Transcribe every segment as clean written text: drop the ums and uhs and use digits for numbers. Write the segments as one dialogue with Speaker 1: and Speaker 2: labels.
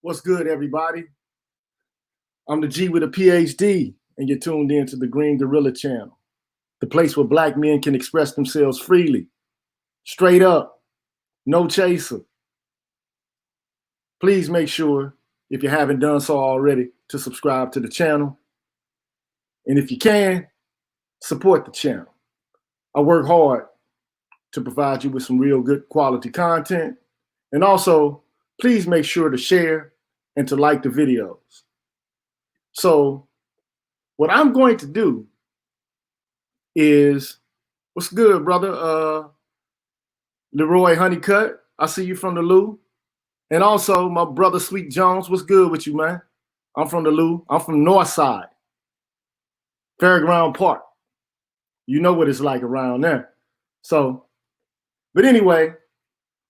Speaker 1: What's good, everybody? I'm the G with a PhD, and you're tuned in to the Green Gorilla Channel, the place where Black men can express themselves freely, straight up, no chaser. Please make sure, if you haven't done so already, to subscribe to the channel. And if you can, support the channel. I work hard to provide you with some real good quality content. And also, please make sure to share and to like the videos. So what I'm going to do is, what's good, brother? Leroy Honeycutt, I see you from the Lou. And also my brother Sweet Jones, what's good with you, man? I'm from the Lou. I'm from Northside, Fairground Park. You know what it's like around there. So, but anyway,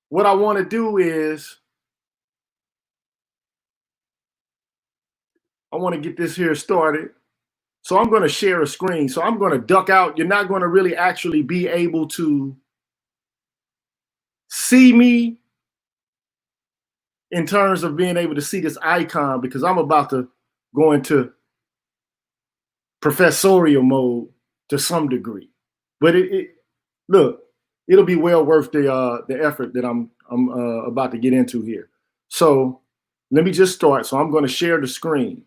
Speaker 1: what I want to do is, I want to get this here started. So I'm going to share a screen. So I'm going to duck out. You're not going to really actually be able to see me in terms of being able to see this icon, because I'm about to go into professorial mode to some degree. But look, it'll be well worth the effort that I'm about to get into here. So let me just start. So I'm going to share the screen.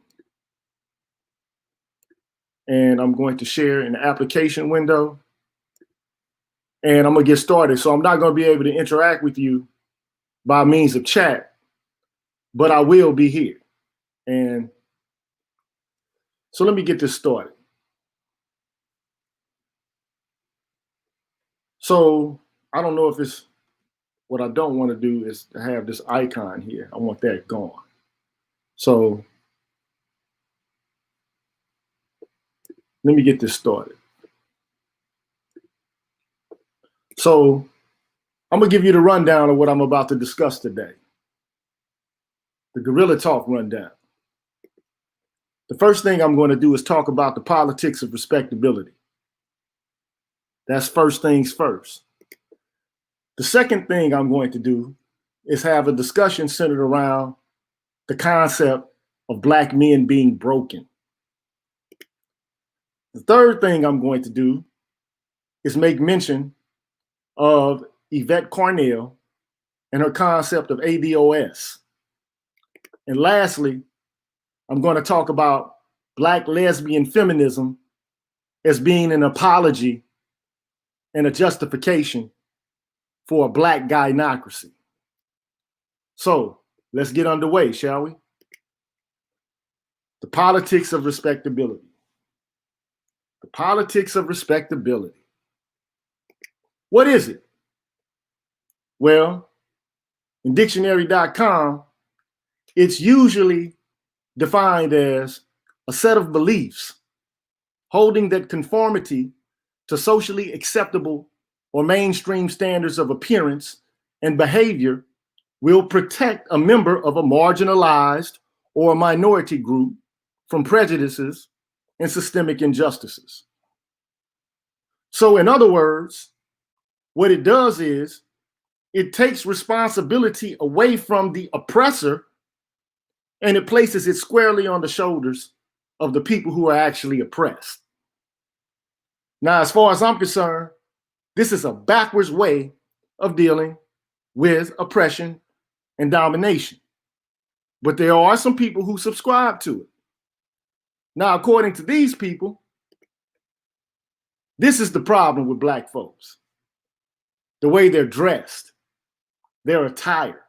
Speaker 1: And I'm going to share in the application window. And I'm going to get started. So I'm not going to be able to interact with you by means of chat, but I will be here. And so let me get this started. So I don't know if it's, what I don't want to do is to have this icon here. I want that gone. So let me get this started. So I'm going to give you the rundown of what I'm about to discuss today. The Gorilla Talk rundown. The first thing I'm going to do is talk about the politics of respectability. That's first things first. The second thing I'm going to do is have a discussion centered around the concept of Black men being broken. The third thing I'm going to do is make mention of Evette Cornell and her concept of ADOS. And lastly, I'm going to talk about Black lesbian feminism as being an apology and a justification for a Black gynocracy. So let's get underway, shall we? The politics of respectability. The politics of respectability. What is it? Well, in dictionary.com, it's usually defined as a set of beliefs holding that conformity to socially acceptable or mainstream standards of appearance and behavior will protect a member of a marginalized or a minority group from prejudices and systemic injustices. So in other words, what it does is it takes responsibility away from the oppressor and it places it squarely on the shoulders of the people who are actually oppressed. Now, as far as I'm concerned, this is a backwards way of dealing with oppression and domination. But there are some people who subscribe to it. Now, according to these people, this is the problem with Black folks. The way they're dressed, their attire.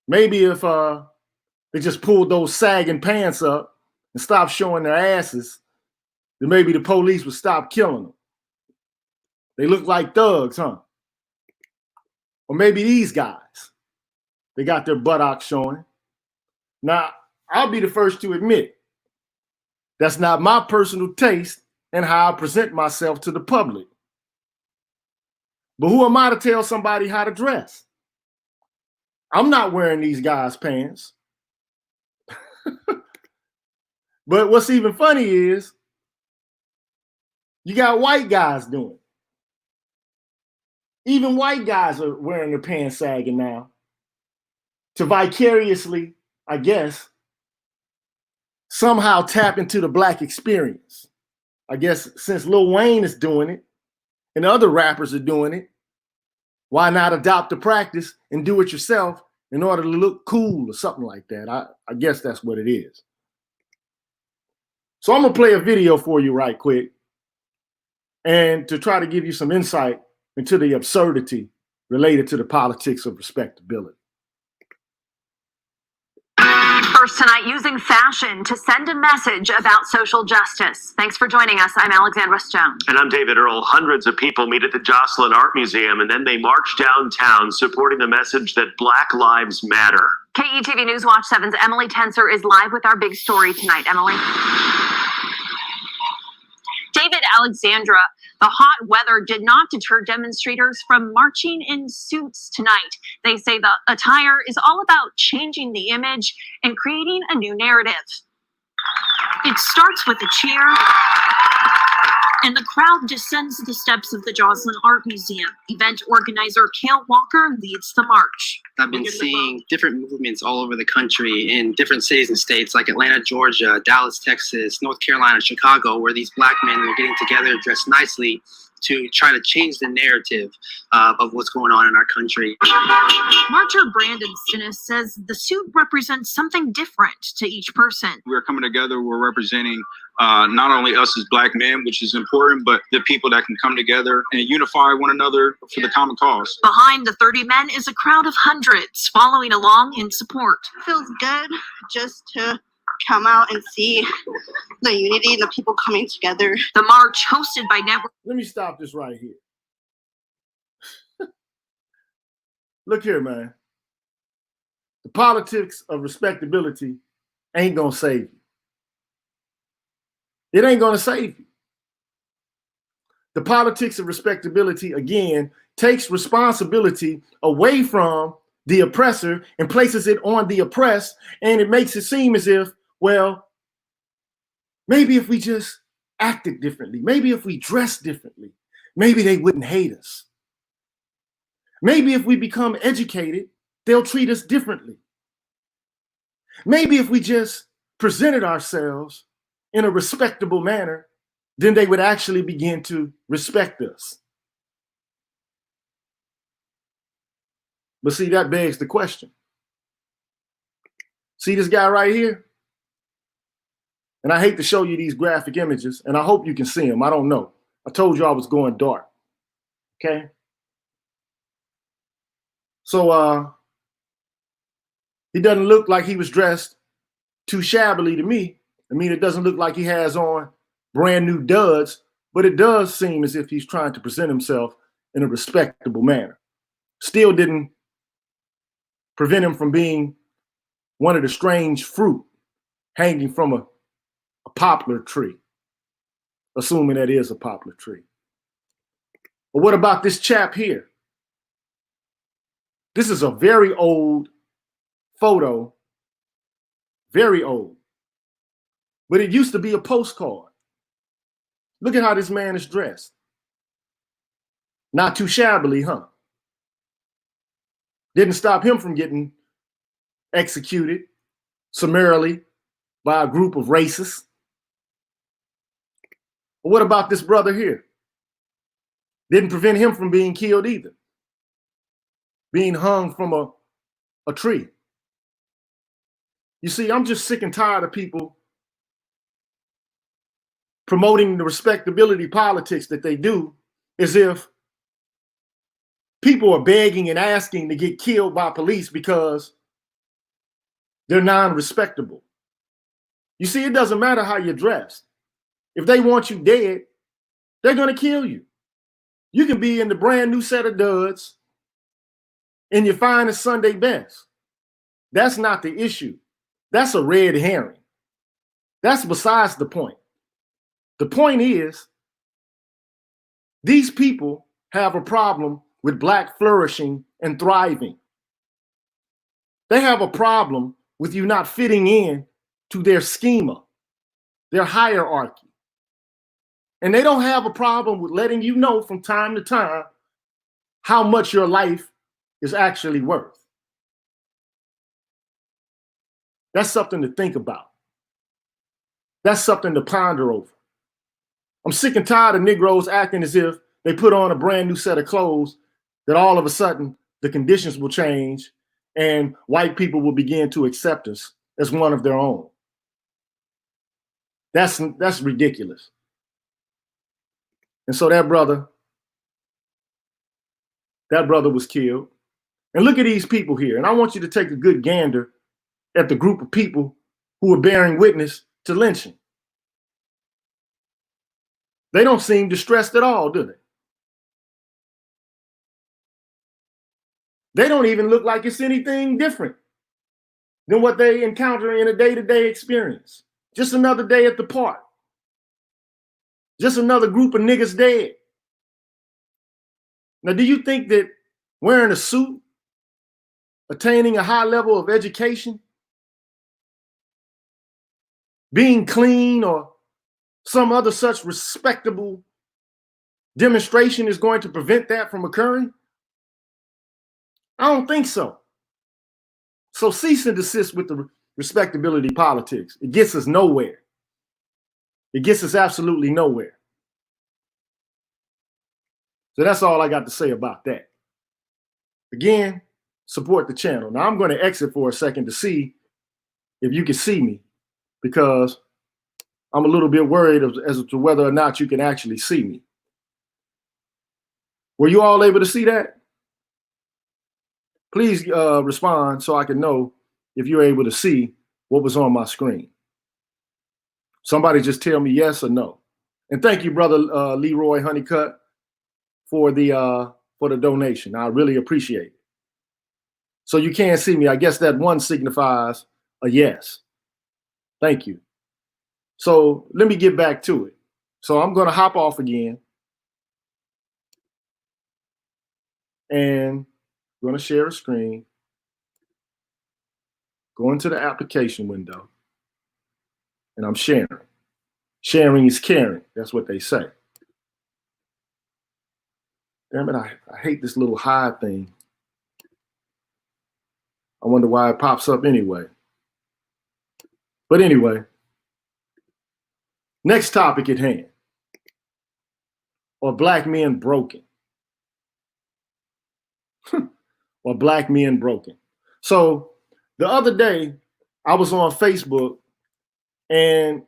Speaker 1: Maybe if they just pulled those sagging pants up and stopped showing their asses, then maybe the police would stop killing them. They look like thugs, huh? Or maybe these guys, they got their buttocks showing. Now, I'll be the first to admit, that's not my personal taste and how I present myself to the public. But who am I to tell somebody how to dress? I'm not wearing these guys' pants. But what's even funny is you got white guys doing it. Even white guys are wearing their pants sagging now to vicariously I guess, somehow tap into the Black experience. I guess since Lil Wayne is doing it and other rappers are doing it, why not adopt the practice and do it yourself in order to look cool or something like that? I guess that's what it is. So I'm gonna play a video for you right quick and to try to give you some insight into the absurdity related to the politics of respectability.
Speaker 2: First tonight, using fashion to send a message about social justice. Thanks for joining us. I'm Alexandra Stone.
Speaker 3: And I'm David Earl. Hundreds of people meet at the Jocelyn Art Museum, and then they march downtown supporting the message that Black Lives Matter.
Speaker 2: KETV News Watch 7's Emily Tenser is live with our big story tonight. Emily. David, Alexandra, the hot weather did not deter demonstrators from marching in suits tonight. They say the attire is all about changing the image and creating a new narrative. It starts with a cheer, and the crowd descends the steps of the Jocelyn Art Museum. Event organizer Cale Walker leads the march.
Speaker 4: I've been seeing different movements all over the country in different cities and states like Atlanta, Georgia, Dallas, Texas, North Carolina, Chicago, where these Black men are getting together dressed nicely to try to change the narrative of what's going on in our country.
Speaker 2: Marcher Brandon Stinnes says the suit represents something different to each person.
Speaker 5: We're coming together, we're representing not only us as Black men, which is important, but the people that can come together and unify one another for the common cause.
Speaker 2: Behind the 30 men is a crowd of hundreds following along in support.
Speaker 6: It feels good just to come out and see the unity, the people coming together.
Speaker 2: The march, hosted by Network.
Speaker 1: Let me stop this right here. Look here, man. The politics of respectability ain't gonna save you. It ain't gonna save you. The politics of respectability, again, takes responsibility away from the oppressor and places it on the oppressed, and it makes it seem as if, well, maybe if we just acted differently, maybe if we dressed differently, maybe they wouldn't hate us. Maybe if we become educated, they'll treat us differently. Maybe if we just presented ourselves in a respectable manner, then they would actually begin to respect us. But see, that begs the question. See this guy right here? And I hate to show you these graphic images, and I hope you can see them. I don't know. I told you I was going dark. Okay? So he doesn't look like he was dressed too shabbily to me. I mean, it doesn't look like he has on brand new duds, but it does seem as if he's trying to present himself in a respectable manner. Still didn't prevent him from being one of the strange fruit hanging from a poplar tree, assuming that is a poplar tree. But what about this chap here? This is a very old photo, very old, but it used to be a postcard. Look at how this man is dressed. Not too shabbily, huh? Didn't stop him from getting executed summarily by a group of racists. But what about this brother here? Didn't prevent him from being killed either. Being hung from a tree. You see, I'm just sick and tired of people promoting the respectability politics that they do as if people are begging and asking to get killed by police because they're non-respectable. You see, it doesn't matter how you're dressed. If they want you dead, they're going to kill you. You can be in the brand new set of duds in your finest Sunday best. That's not the issue. That's a red herring. That's besides the point. The point is, these people have a problem with Black flourishing and thriving. They have a problem with you not fitting in to their schema, their hierarchy. And they don't have a problem with letting you know from time to time how much your life is actually worth. That's something to think about. That's something to ponder over. I'm sick and tired of Negroes acting as if they put on a brand new set of clothes, that all of a sudden the conditions will change and white people will begin to accept us as one of their own. That's ridiculous. And so that brother was killed. And look at these people here. And I want you to take a good gander at the group of people who are bearing witness to lynching. They don't seem distressed at all, do they? They don't even look like it's anything different than what they encounter in a day-to-day experience. Just another day at the park. Just another group of niggas dead. Now, do you think that wearing a suit, attaining a high level of education, being clean, or some other such respectable demonstration is going to prevent that from occurring? I don't think so. So cease and desist with the respectability politics. It gets us nowhere. It gets us absolutely nowhere. So that's all I got to say about that. Again, support the channel. Now I'm going to exit for a second to see if you can see me, because I'm a little bit worried as to whether or not you can actually see me. Were you all able to see that? Please respond so I can know if you're able to see what was on my screen. Somebody just tell me yes or no. And thank you, brother Leroy Honeycutt, for the donation. I really appreciate it. So you can't see me. I guess that one signifies a yes. Thank you. So let me get back to it. So I'm going to hop off again. And I'm going to share a screen. Go into the application window. And I'm sharing. Sharing is caring. That's what they say. Damn it, I hate this little hide thing. I wonder why it pops up anyway. But anyway, next topic at hand. Are black men broken? Or black men broken? So the other day, I was on Facebook, and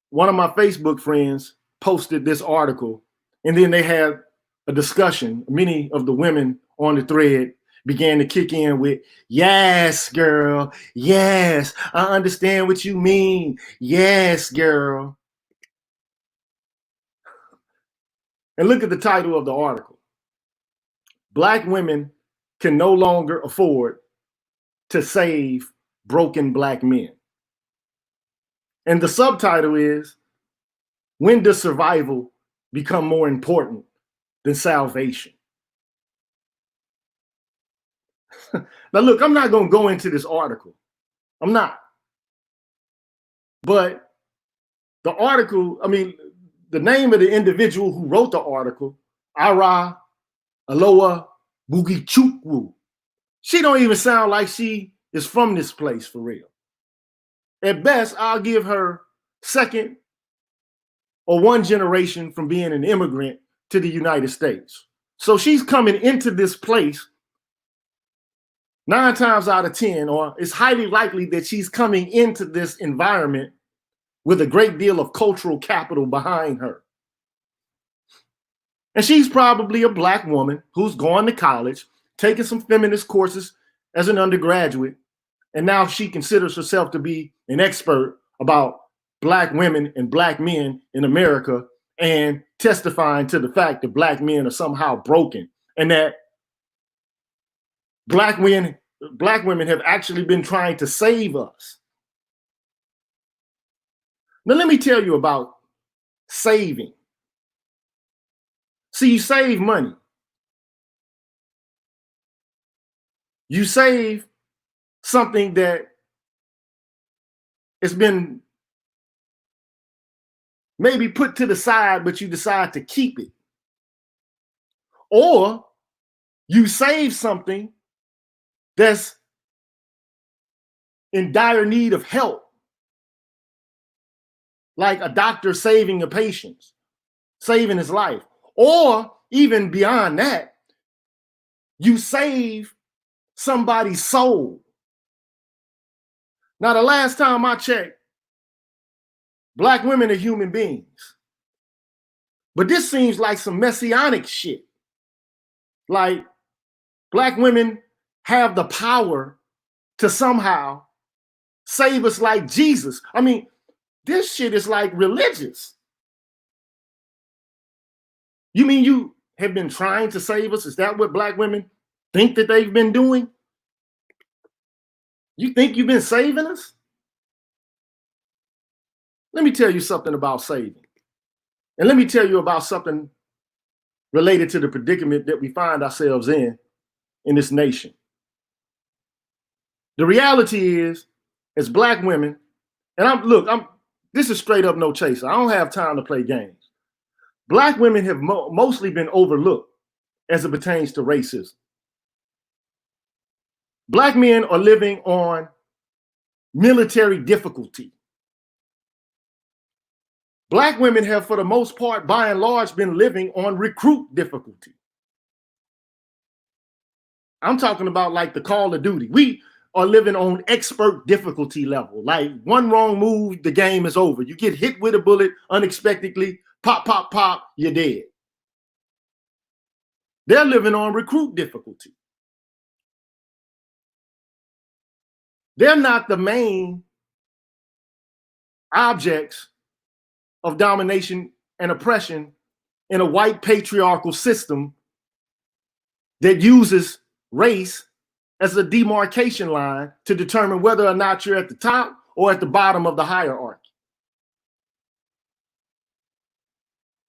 Speaker 1: one of my Facebook friends posted this article, and then they had a discussion. Many of the women on the thread began to kick in with, yes, girl, yes, I understand what you mean. Yes, girl. And look at the title of the article. Black women can no longer afford to save broken black men. And the subtitle is, when does survival become more important than salvation? Now, look, I'm not going to go into this article. I'm not. But the article, the name of the individual who wrote the article, Ara Aloha Bugichukwu, she don't even sound like she is from this place for real. At best, I'll give her second or one generation from being an immigrant to the United States. So she's coming into this place 9 times out of 10, or it's highly likely that she's coming into this environment with a great deal of cultural capital behind her. And she's probably a black woman who's gone to college, taken some feminist courses as an undergraduate, and now she considers herself to be an expert about black women and black men in America, and testifying to the fact that black men are somehow broken, and that black women have actually been trying to save us. Now, let me tell you about saving. See, you save money. You save something that has been maybe put to the side, but you decide to keep it. Or you save something that's in dire need of help, like a doctor saving a patient, saving his life, or even beyond that, you save somebody's soul. Now, the last time I checked, Black women are human beings. But this seems like some messianic shit. Like Black women have the power to somehow save us like Jesus. I mean, this shit is like religious. You mean you have been trying to save us? Is that what Black women think that they've been doing? You think you've been saving us? Let me tell you something about saving. And let me tell you about something related to the predicament that we find ourselves in this nation. The reality is, as Black women, and this is straight up no chaser. I don't have time to play games. Black women have mostly been overlooked as it pertains to racism. Black men are living on military difficulty. Black women have, for the most part, by and large, been living on recruit difficulty. I'm talking about like the Call of Duty. We are living on expert difficulty level. Like one wrong move, the game is over. You get hit with a bullet unexpectedly, pop, pop, pop, you're dead. They're living on recruit difficulty. They're not the main objects of domination and oppression in a white patriarchal system that uses race as a demarcation line to determine whether or not you're at the top or at the bottom of the hierarchy.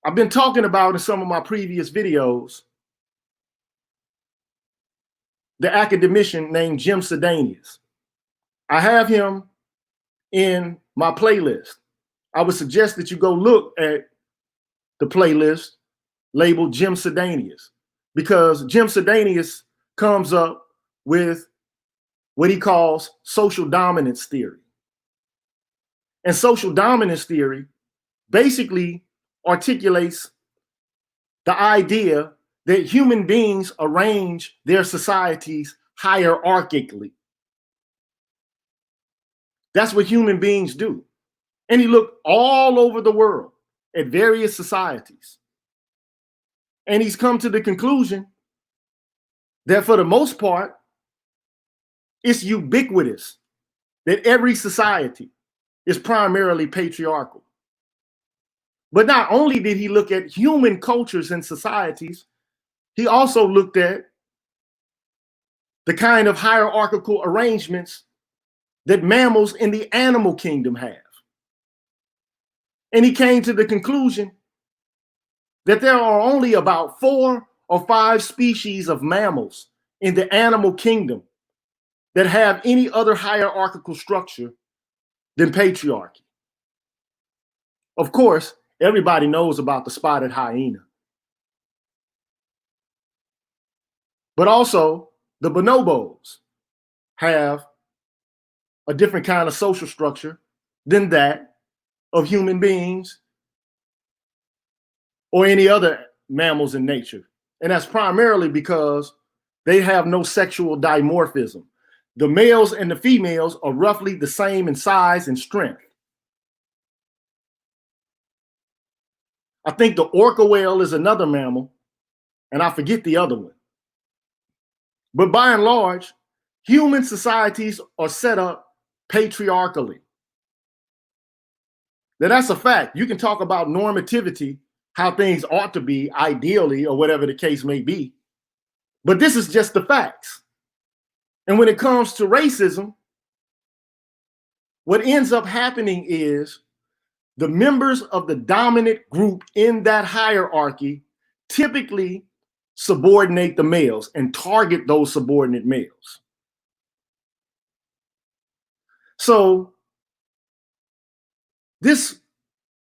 Speaker 1: I've been talking about in some of my previous videos the academician named Jim Sidanius. I have him in my playlist. I would suggest that you go look at the playlist labeled Jim Sidanius, because Jim Sidanius comes up with what he calls social dominance theory. And social dominance theory basically articulates the idea that human beings arrange their societies hierarchically. That's what human beings do. And he looked all over the world at various societies. And he's come to the conclusion that for the most part, it's ubiquitous that every society is primarily patriarchal. But not only did he look at human cultures and societies, he also looked at the kind of hierarchical arrangements that mammals in the animal kingdom have. And he came to the conclusion that there are only about 4 or 5 species of mammals in the animal kingdom that have any other hierarchical structure than patriarchy. Of course, everybody knows about the spotted hyena. But also, the bonobos have a different kind of social structure than that of human beings or any other mammals in nature. And that's primarily because they have no sexual dimorphism. The males and the females are roughly the same in size and strength. I think the orca whale is another mammal, and I forget the other one. But by and large, human societies are set up patriarchally. Now, that's a fact. You can talk about normativity, how things ought to be ideally, or whatever the case may be. But this is just the facts. And when it comes to racism, what ends up happening is the members of the dominant group in that hierarchy typically subordinate the males and target those subordinate males. So this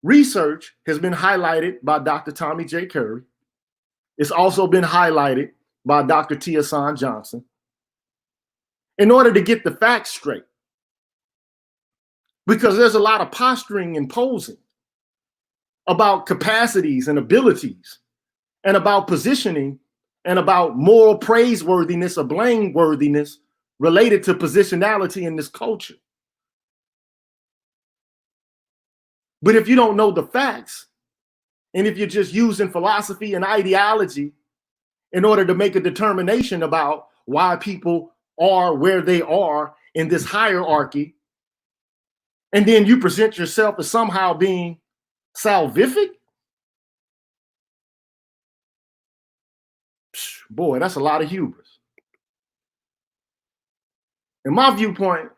Speaker 1: research has been highlighted by Dr. Tommy J. Curry. It's also been highlighted by Dr. Tia San Johnson. In order to get the facts straight, because there's a lot of posturing and posing about capacities and abilities and about positioning and about moral praiseworthiness or blameworthiness related to positionality in this culture. But if you don't know the facts, and if you're just using philosophy and ideology in order to make a determination about why people are where they are in this hierarchy, and then you present yourself as somehow being salvific, boy, that's a lot of hubris. In my viewpoint,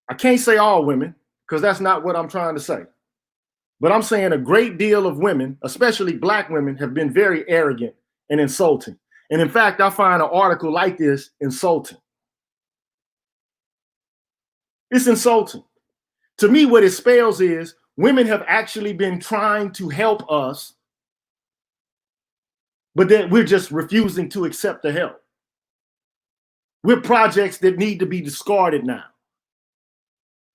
Speaker 1: I can't say all women, because that's not what I'm trying to say. But I'm saying a great deal of women, especially Black women, have been very arrogant and insulting. And in fact, I find an article like this insulting. It's insulting. To me, what it spells is women have actually been trying to help us, but then we're just refusing to accept the help. We're projects that need to be discarded now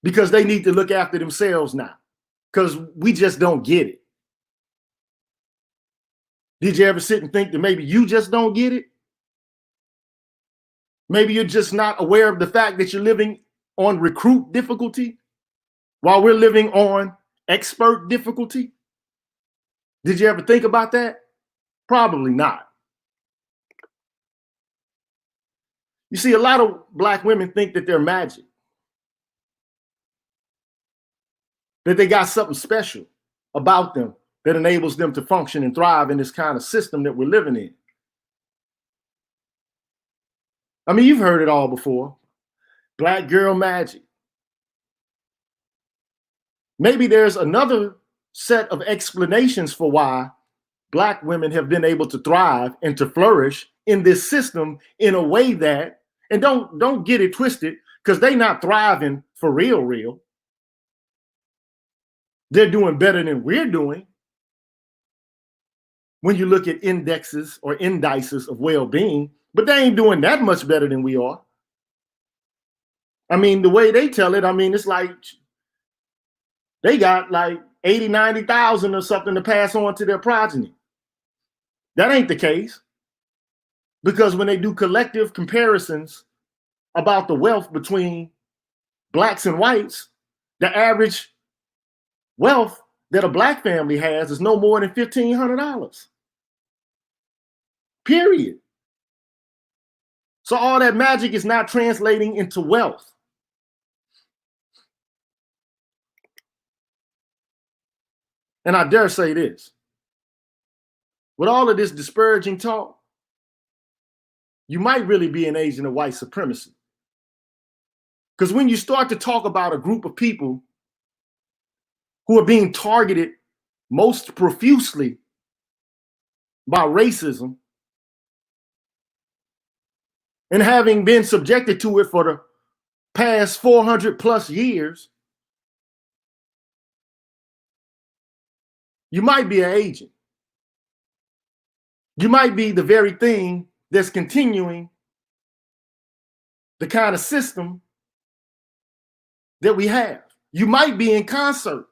Speaker 1: because they need to look after themselves now because we just don't get it. Did you ever sit and think that maybe you just don't get it? Maybe you're just not aware of the fact that you're living on recruit difficulty while we're living on expert difficulty? Did you ever think about that? Probably not. You see, a lot of Black women think that they're magic, that they got something special about them that enables them to function and thrive in this kind of system that we're living in. I mean, you've heard it all before. Black girl magic. Maybe there's another set of explanations for why Black women have been able to thrive and to flourish in this system in a way that, and don't get it twisted, because they're not thriving for real. They're doing better than we're doing. When you look at indexes or indices of well-being, but they ain't doing that much better than we are. I mean, the way they tell it, I mean, it's like they got like 80, 90,000 or something to pass on to their progeny. That ain't the case. Because when they do collective comparisons about the wealth between Blacks and whites, the average wealth that a Black family has is no more than $1,500. Period. So all that magic is not translating into wealth. And I dare say this, with all of this disparaging talk, you might really be an agent of white supremacy. Because when you start to talk about a group of people who are being targeted most profusely by racism and having been subjected to it for the past 400 plus years, you might be an agent. You might be the very thing that's continuing the kind of system that we have. You might be in concert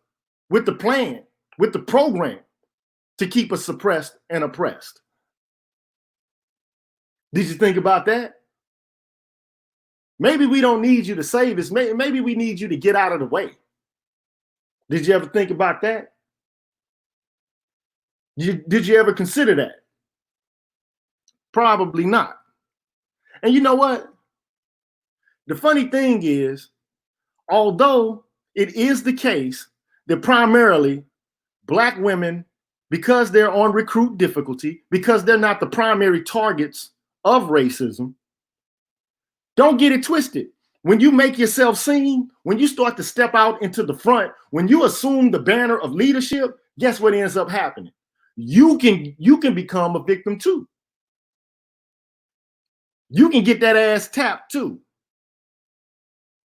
Speaker 1: with the plan, with the program to keep us suppressed and oppressed. Did you think about that? Maybe we don't need you to save us. Maybe we need you to get out of the way. Did you ever think about that? Did you ever consider that? Probably not. And you know what? The funny thing is, although it is the case that primarily Black women, because they're on recruit difficulty, because they're not the primary targets of racism, don't get it twisted. When you make yourself seen, when you start to step out into the front, when you assume the banner of leadership, guess what ends up happening? You can become a victim too. You can get that ass tapped too.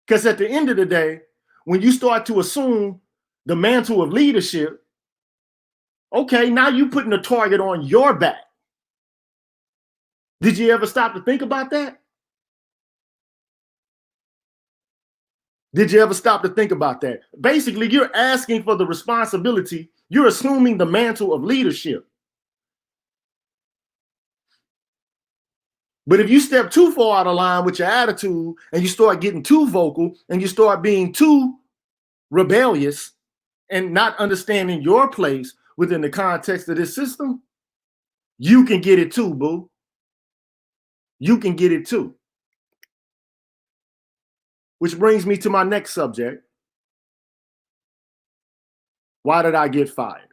Speaker 1: Because at the end of the day, when you start to assume the mantle of leadership, okay, now you're putting a target on your back. Did you ever stop to think about that? Did you ever stop to think about that? Basically, you're asking for the responsibility. You're assuming the mantle of leadership. But if you step too far out of line with your attitude and you start getting too vocal and you start being too rebellious and not understanding your place within the context of this system, you can get it too, boo. You can get it too. Which brings me to my next subject. Why did I get fired?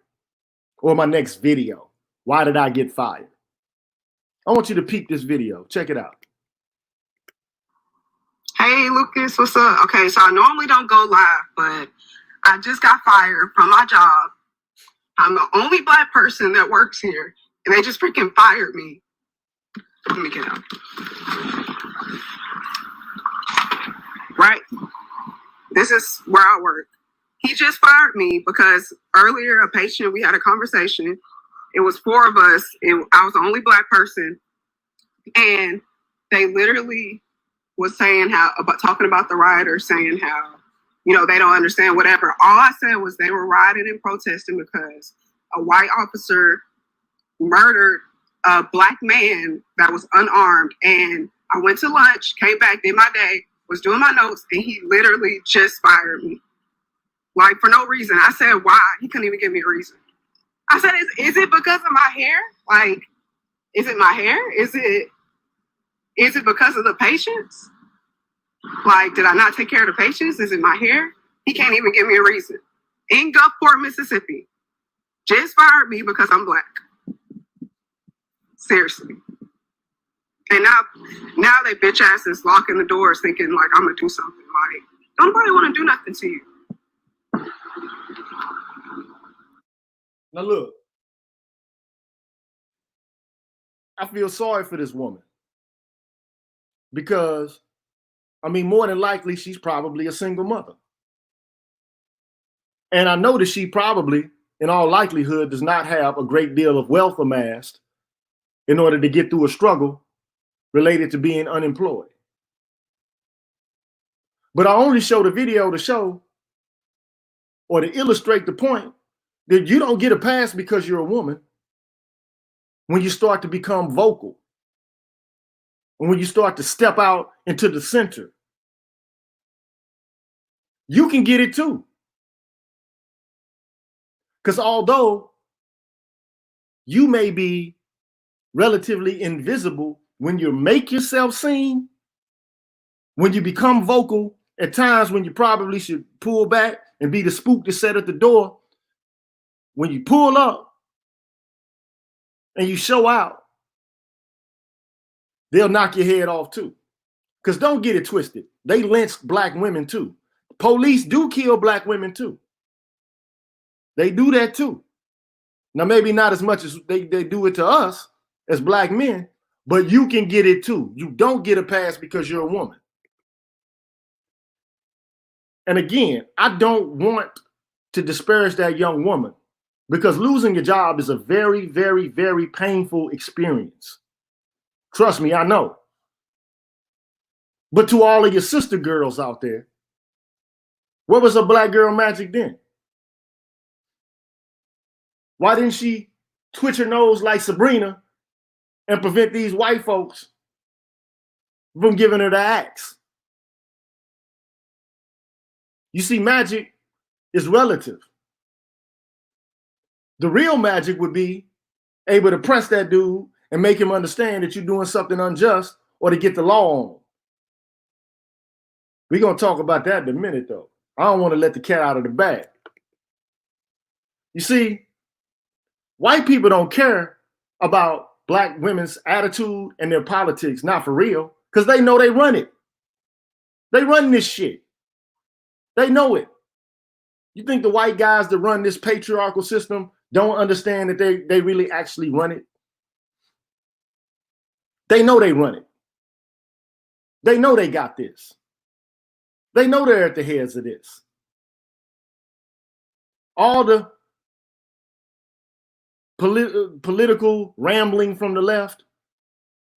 Speaker 1: Or my next video. Why did I get fired? I want you to peep this video. Check it out.
Speaker 7: Hey, Lucas, what's up? Okay, so I normally don't go live, but I just got fired from my job. I'm the only Black person that works here, and they just freaking fired me. Let me get out. Right? This is where I work. He just fired me because earlier a patient, we had a conversation. It was 4 of us. I was the only Black person. And they literally was saying talking about the rioters, saying how, they don't understand whatever. All I said was they were rioting and protesting because a white officer murdered a Black man that was unarmed. And I went to lunch, came back, did my day, was doing my notes, and he literally just fired me. Like, for no reason. I said, why? He couldn't even give me a reason. I said, is it because of my hair? Like, is it my hair? Is it because of the patients? Like, did I not take care of the patients? Is it my hair? He can't even give me a reason. In Gulfport, Mississippi. Just fired me because I'm Black. Seriously. And now they bitch asses locking the doors thinking like I'm gonna do something. Like, don't nobody want to do nothing to you.
Speaker 1: Now look, I feel sorry for this woman because, more than likely, she's probably a single mother. And I know that she probably, in all likelihood, does not have a great deal of wealth amassed in order to get through a struggle related to being unemployed. But I only show the video to show or to illustrate the point that you don't get a pass because you're a woman when you start to become vocal and when you start to step out into the center. You can get it too. Because although you may be relatively invisible when you make yourself seen, when you become vocal at times when you probably should pull back and be the spook to set at the door, when you pull up and you show out, they'll knock your head off too. Because don't get it twisted. They lynch Black women too. Police do kill Black women too. They do that too. Now, maybe not as much as they do it to us as Black men, but you can get it too. You don't get a pass because you're a woman. And again, I don't want to disparage that young woman because losing your job is a very, very, very painful experience. Trust me, I know. But to all of your sister girls out there, what was a Black girl magic then? Why didn't she twitch her nose like Sabrina and prevent these white folks from giving her the axe? You see, magic is relative. The real magic would be able to press that dude and make him understand that you're doing something unjust or to get the law on. We're going to talk about that in a minute, though. I don't want to let the cat out of the bag. You see, white people don't care about Black women's attitude and their politics, not for real, because they know they run it. They run this shit. They know it. You think the white guys that run this patriarchal system don't understand that they really actually run it? They know they run it. They know they got this. They know they're at the heads of this. All the political rambling from the left,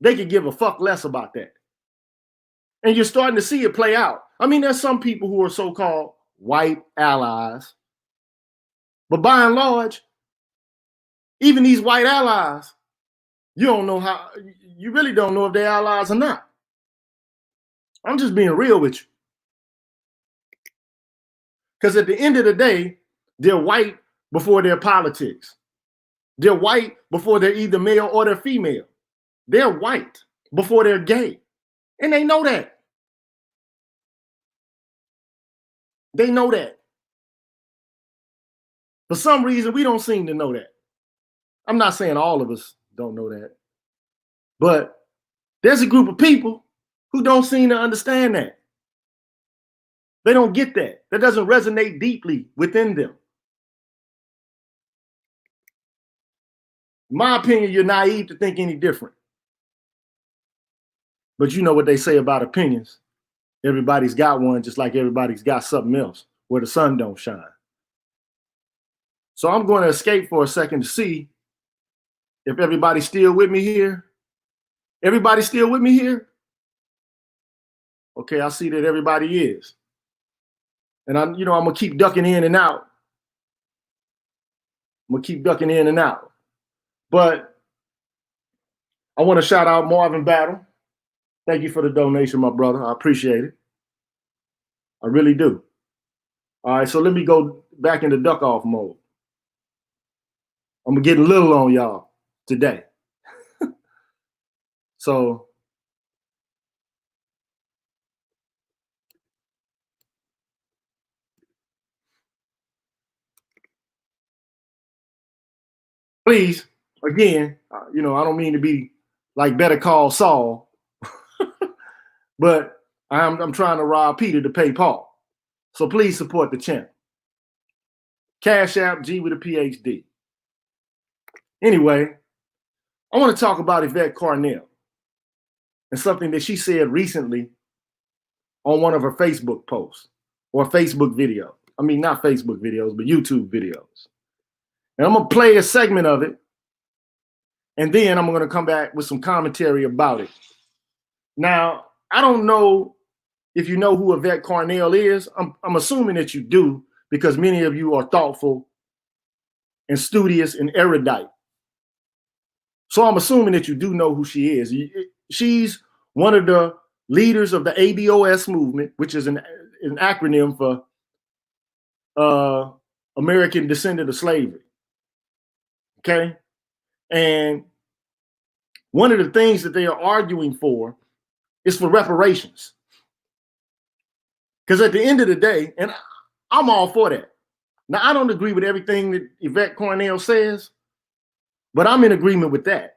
Speaker 1: they could give a fuck less about that. And you're starting to see it play out. I mean, there's some people who are so-called white allies, but by and large, even these white allies, you really don't know if they're allies or not. I'm just being real with you. Because at the end of the day, they're white before their politics. They're white before they're either male or they're female. They're white before they're gay. And they know that. They know that. For some reason, we don't seem to know that. I'm not saying all of us don't know that. But there's a group of people who don't seem to understand that. They don't get that. That doesn't resonate deeply within them. In my opinion, you're naive to think any different. But you know what they say about opinions. Everybody's got one, just like everybody's got something else where the sun don't shine. So I'm going to escape for a second to see if everybody's still with me here. Everybody still with me here? Okay, I see that everybody is. And I'm gonna keep ducking in and out. But I want to shout out Marvin Battle. Thank you for the donation, my brother. I appreciate it. I really do. All right, so let me go back into duck off mode. I'm getting little on y'all today. So please, again, I don't mean to be like Better Call Saul, but I'm trying to rob Peter to pay Paul. So please support the channel. Cash App, G with a PhD. Anyway, I want to talk about Evette Cornell and something that she said recently on one of her Facebook posts or Facebook videos. I mean, not Facebook videos, but YouTube videos. And I'm going to play a segment of it, and then I'm going to come back with some commentary about it. Now, I don't know if you know who Evette Cornell is. I'm assuming that you do, because many of you are thoughtful and studious and erudite. So I'm assuming that you do know who she is. She's one of the leaders of the ADOS movement, which is an acronym for American Descendant of Slavery. Okay? And one of the things that they are arguing for is for reparations. Because at the end of the day, and I'm all for that. Now, I don't agree with everything that Evette Cornell says, but I'm in agreement with that.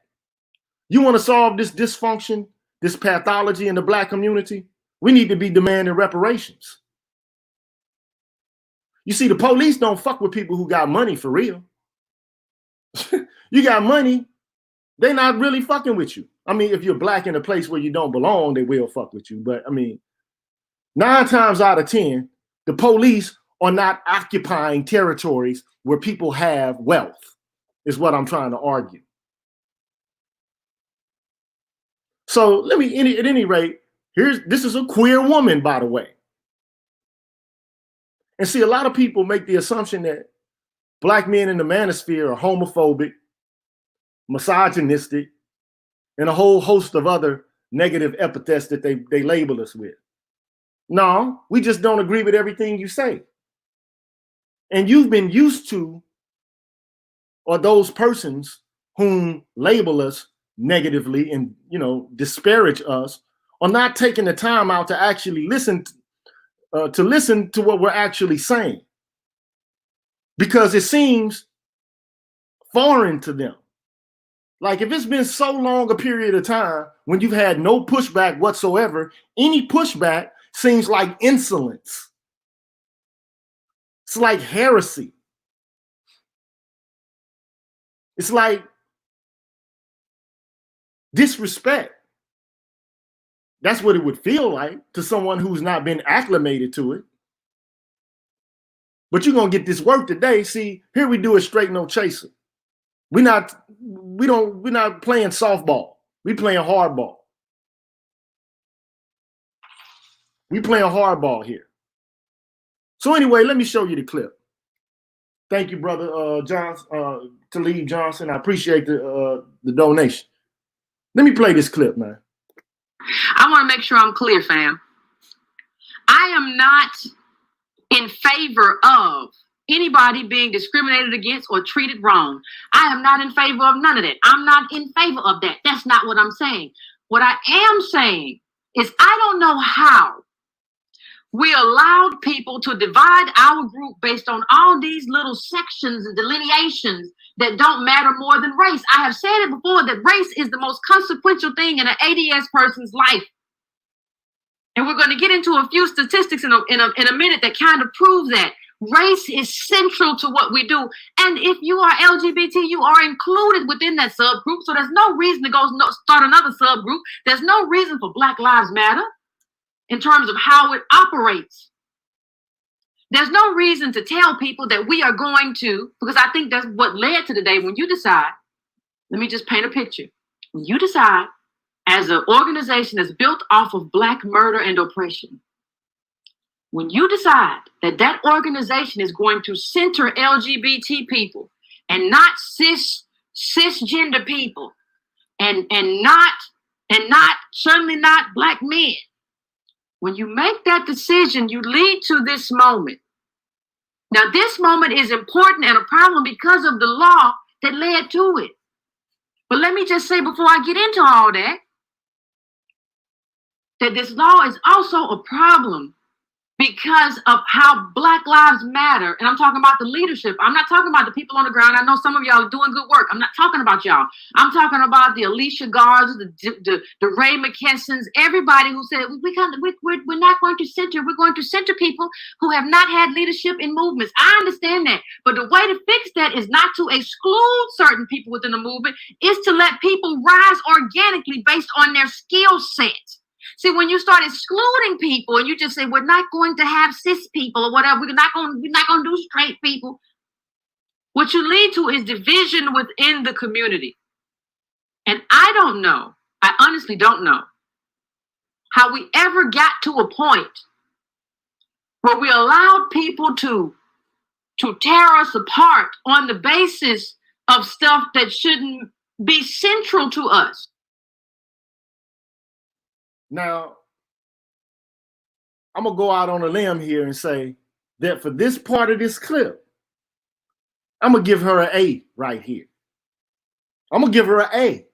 Speaker 1: You want to solve this dysfunction, this pathology in the Black community? We need to be demanding reparations. You see, the police don't fuck with people who got money for real. You got money, they're not really fucking with you. I mean, if you're Black in a place where you don't belong, they will fuck with you. But I mean, 9 times out of 10, the police are not occupying territories where people have wealth, is what I'm trying to argue. So at any rate, this is a queer woman, by the way. And see, a lot of people make the assumption that Black men in the manosphere are homophobic, misogynistic, and a whole host of other negative epithets that they label us with. No, we just don't agree with everything you say. And you've been used to, or those persons whom label us negatively and disparage us, are not taking the time out to actually listen to what we're actually saying, because it seems foreign to them. Like, if it's been so long a period of time when you've had no pushback whatsoever, any pushback seems like insolence. It's like heresy. It's like disrespect. That's what it would feel like to someone who's not been acclimated to it. But you're going to get this work today. See, here we do it straight, no chaser. We're not playing softball. We're playing hardball. We playing hardball here. So anyway, let me show you the clip. Thank you, brother Talib Johnson. I appreciate the donation. Let me play this clip, man.
Speaker 8: I want to make sure I'm clear, fam. I am not in favor of anybody being discriminated against or treated wrong. I am not in favor of none of that. I'm not in favor of that. That's not what I'm saying. What I am saying is I don't know how we allowed people to divide our group based on all these little sections and delineations that don't matter more than race. I have said it before that race is the most consequential thing in an ADS person's life. And we're going to get into a few statistics in a minute that kind of prove that. Race is central to what we do. And if you are LGBT, you are included within that subgroup. So there's no reason to go start another subgroup. There's no reason for Black Lives Matter in terms of how it operates. There's no reason to tell people that we are going to, because I think that's what led to the day when you decide, let me just paint a picture. When you decide, as an organization that's built off of Black murder and oppression, when you decide that that organization is going to center LGBT people and not cisgender people and certainly not Black men, when you make that decision, you lead to this moment. Now, this moment is important and a problem because of the law that led to it. But let me just say before I get into all that, that this law is also a problem because of how Black Lives Matter, and I'm talking about the leadership. I'm not talking about the people on the ground. I know some of y'all are doing good work. I'm not talking about y'all. I'm talking about the Alicia Gards, the Ray McKessons, everybody who said we're not going to center. We're going to center people who have not had leadership in movements. I understand that, but the way to fix that is not to exclude certain people within the movement. Is to let people rise organically based on their skill set. See, when you start excluding people and you just say we're not going to have cis people or whatever, we're not going to do straight people, what you lead to is division within the community. And I don't know, I honestly don't know how we ever got to a point where we allowed people to tear us apart on the basis of stuff that shouldn't be central to us.
Speaker 1: Now, I'm going to go out on a limb here and say that for this part of this clip, I'm going to give her an A right here. I'm going to give her an A.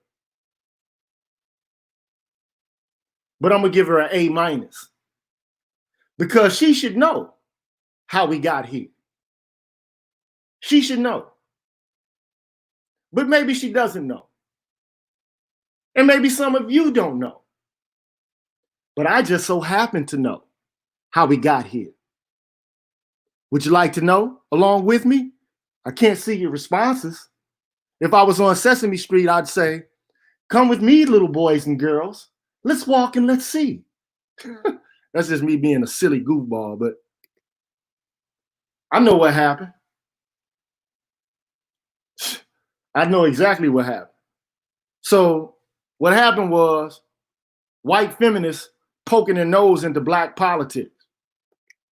Speaker 1: But I'm going to give her an A minus. Because she should know how we got here. She should know. But maybe she doesn't know. And maybe some of you don't know. But I just so happen to know how we got here. Would you like to know along with me? I can't see your responses. If I was on Sesame Street, I'd say, come with me, little boys and girls. Let's walk and let's see. That's just me being a silly goofball, but I know what happened. I know exactly what happened. So what happened was white feminists poking their nose into Black politics.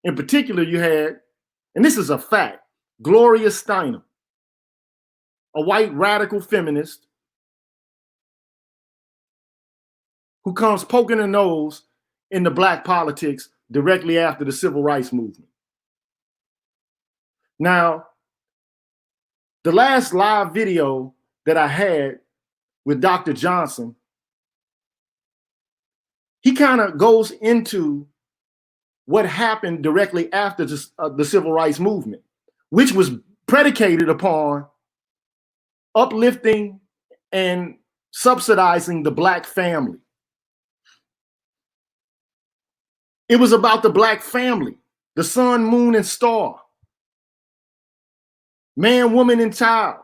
Speaker 1: In particular, you had, and this is a fact, Gloria Steinem, a white radical feminist who comes poking her nose into Black politics directly after the civil rights movement. Now, the last live video that I had with Dr. Johnson, he kind of goes into what happened directly after the civil rights movement, which was predicated upon uplifting and subsidizing the Black family. It was about the Black family, the sun, moon, and star, man, woman, and child.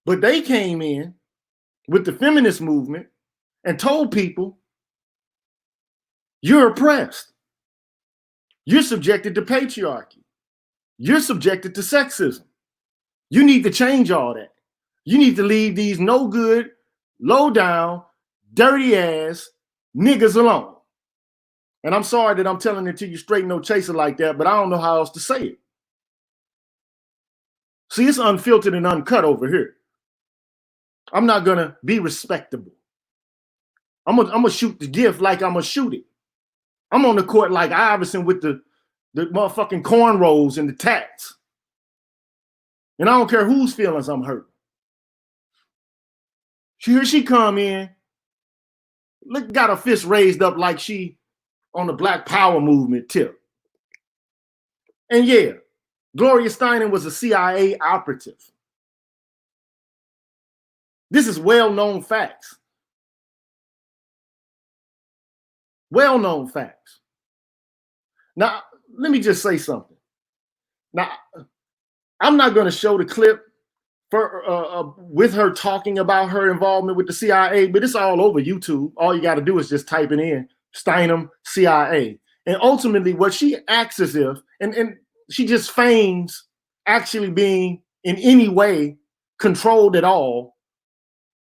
Speaker 1: But they came in with the feminist movement and told people, you're oppressed. You're subjected to patriarchy. You're subjected to sexism. You need to change all that. You need to leave these no good, low down, dirty ass niggas alone. And I'm sorry that I'm telling it to you straight, no chaser like that, but I don't know how else to say it. See, it's unfiltered and uncut over here. I'm not going to be respectable. I'm gonna shoot the gift like I'm going to shoot it. I'm on the court like Iverson with the motherfucking cornrows and the tats. And I don't care whose feelings I'm hurting. Here she come in, look, got her fist raised up like she on the Black Power movement tip. And yeah, Gloria Steinem was a CIA operative. This is well-known facts. Well-known facts. Now, let me just say something. Now, I'm not going to show the clip for with her talking about her involvement with the CIA, but it's all over YouTube. All you got to do is just type it in, Steinem, CIA. And ultimately, what she acts as if, and she just feigns actually being in any way controlled at all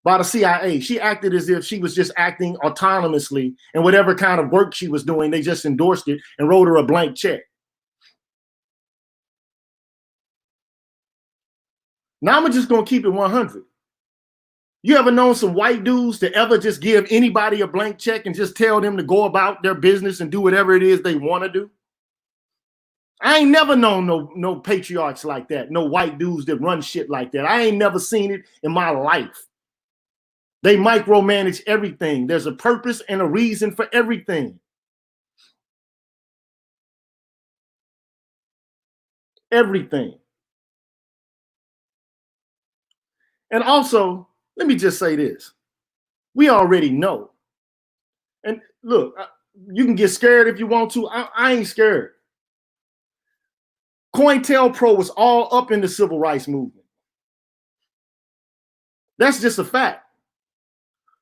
Speaker 1: by the CIA. She acted as if she was just acting autonomously, and whatever kind of work she was doing, they just endorsed it and wrote her a blank check. Now I'm just gonna keep it 100. You ever known some white dudes to ever just give anybody a blank check and just tell them to go about their business and do whatever it is they want to do? I ain't never known no patriarchs like that, no white dudes that run shit like that. I ain't never seen it in my life. They micromanage everything. There's a purpose and a reason for everything. Everything. And also, let me just say this. We already know. And look, you can get scared if you want to. I ain't scared. COINTELPRO was all up in the civil rights movement. That's just a fact.